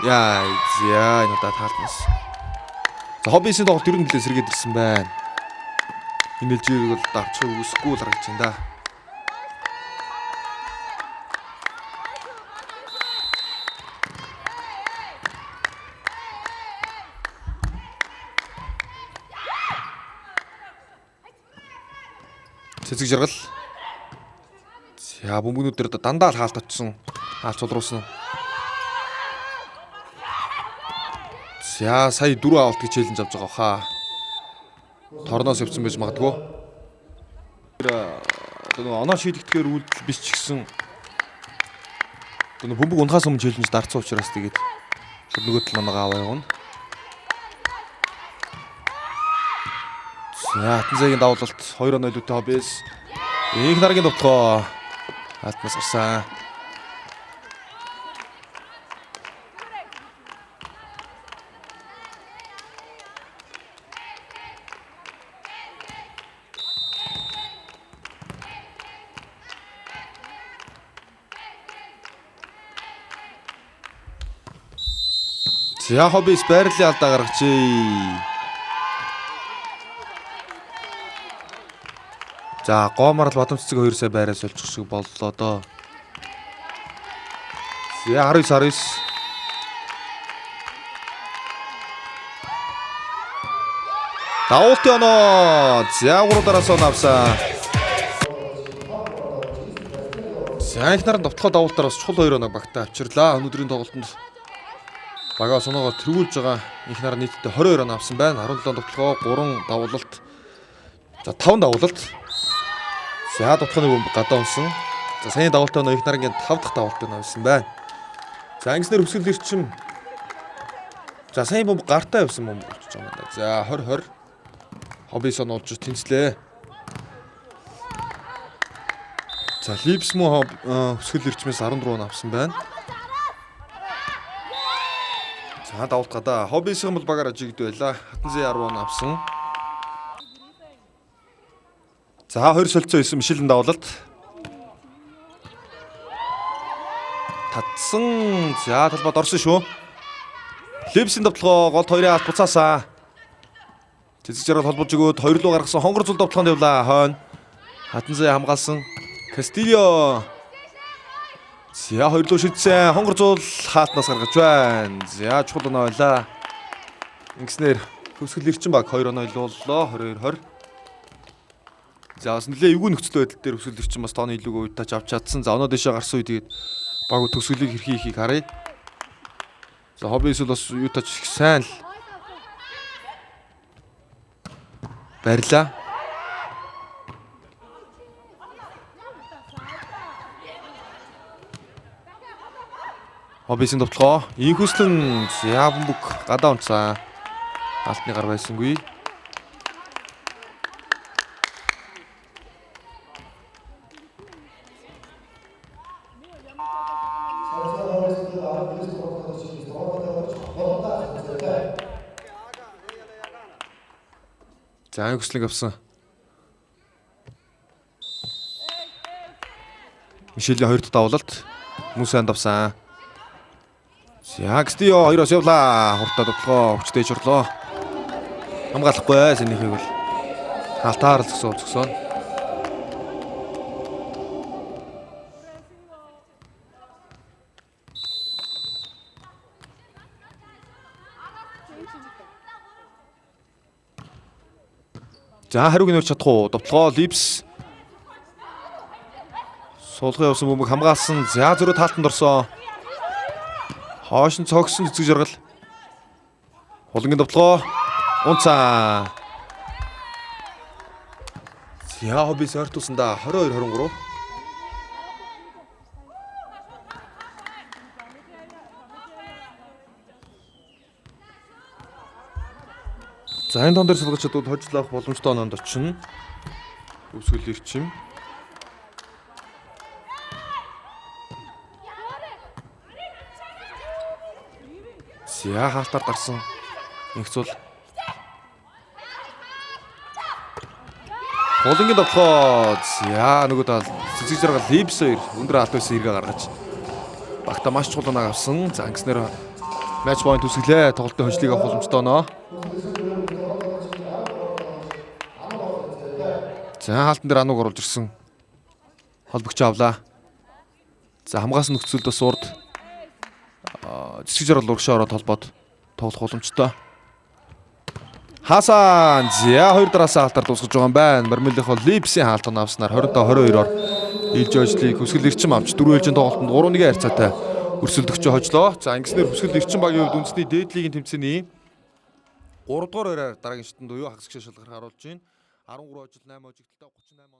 Яа, энэ удаа таалтнаас. За хоббисын тоглолт ер нь нэлээд сэргээд ирсэн байна. Энэ жилийг бол давчих үсэхгүй л харагдаж байна да. Цэцэг жаргал. За бөмбөгнүүд дээр дандаа л хаалт очсон. Хаалт цулруулсан. За сая 4 авалт гэж челленж авч байгаа хаа. Торноос явсан байж магадгүй. Тэр оноо шийдэгдэхээр үйлдэл биш ч гэсэн тэр бөмбөг унахаас өмнө челленж дарцсан учраас тэгээд нөгөө тал оноогоо аваа явна. За хатан зайгийн давуулалт 2 оноо илүүтэй хоббис. Их нарагийн довтлогоо алтнаас гарсан. За хоббис байрлалын алдаа гаргачээ. За гоомарл бадамццэг 2 сая байраа сольчих шиг боллоо доо. За 19. Давуултын оноо. За 3 дараас оноо авсан. За их наран довтлохоо давуултаар бас чухал 2 оноо багтаа авчирлаа. Өнөөдрийн тоглолтод багаа соноогоор тэргүүлж байгаа их наран нийтдээ 22 оноо авсан байна. 17 довтлохоо 3 давуулалт. За 5 давуулалт. За довтлооны бөмбөг гадаа унсан. За саяны давуултаа их нарангийн 5 дахь давуултыг авсан байна. За ангиснэр хөсгөл эрчим. За саяны бөмбөг гартаа явсан бөмбөг болчихж байгаа юм да. За 20-20 хобби сонооч тэнцлээ. За липс муу хөсгөл эрчмээс 14 он авсан байна. За давуулт гадаа хоббисын бол багаар ажигд байла. Хатан зэ 10 он авсан. За 2 солилцоо 9 мишэлэн давуулалт. Татсан. За талбайд орсон шүү. Липсийн довтлогоо голд 2-ын алт буцаасаа. Цэцэг жаргал холбож өгөөд 2 руу гаргасан хонгор зул довтлоонд явлаа. Хойно хатан зай хамгаалсан Кастильо. За 2 руу шидсэн хонгор зул хаалтнаас гаргаж байна. За чухал оноо байлаа. Ингэснээр төгсгөл эрчин баг 2 оноо илууллаа. 22-20. За бас нэлээ эвгүй нөхцөл байдал дээр төгсгөл эрчин бас тооны илүүгээ уйтаач авч чадсан. За оноо дэшээ гарсан үед тэгээд баг төгсгөлийг хэрхий ихийг харъя. За хобби эсвэл бас юутаач их сайн л барьлаа. Хоббисын довтлоо. Инхүслэн Ябанбүк гадаа унцсан. Алтны гар байсангүй. За инхүслэг авсан. Мишелийн 2 дахь давлалт Мусанд авсан. За Кастильо 2-оос явлаа. Хурдтай довтлоо. Хүчтэй чорлоо. Хамгаалахгүй сэнийхийг бол халтаар л зөксөн. За хариуг нэрч чадах уу? Довтлогоо Липс. Суулгын явсан бөмбөг хамгаалсан. За зөрөө таалтанд орсон. Хоош нь цогсон цэцэг жаргал. Хулангийн довтлогоо унцаа. За хоббис ойртуулсан да 22-23. За энэ тон дээр сулгаж чадвал хожлох боломжтой оноонд очино. Өвсгөл ирчим. За хаалтаар гарсан. Нэгцүүл. Хулангийн довтлоо. За нөгөө тал цэцэг жаргал Липс 2 өндөр алт байсан эргээ гаргаж багта маш чухал оноо авсан. За ингэснээр матч point үсгэлээ. Тоглолтын хожлыг авах боломжтой оноо. За хаалтан дээр анууг оруулж ирсэн. Холбогч авлаа. За хамгаасан нөхцөлд бас урд цэцэг жаргал урагшаа ороод холбоод тоглох боломжтой. Хасан за 2 дараас хаалтаар дуусгаж байгаа юм байна. Мармелихо Липсийн хаалтан авснаар 20-22-оор Илж ожлыг хүсгэл эрчим авч 4 ээлжийн тоглолтод 3-1 харьцаатай өрсөлдөгчөө хожлоо. За ингэснээр хүсгэл эрчим багийн хувьд үндэсний дээд лигийн тэмцээний 3 дугаар байраар дараагийн шатанд буюу хагас гişэ шалгарах харуулж байна. 13 ожил 8 ожигдолтой 38 оноо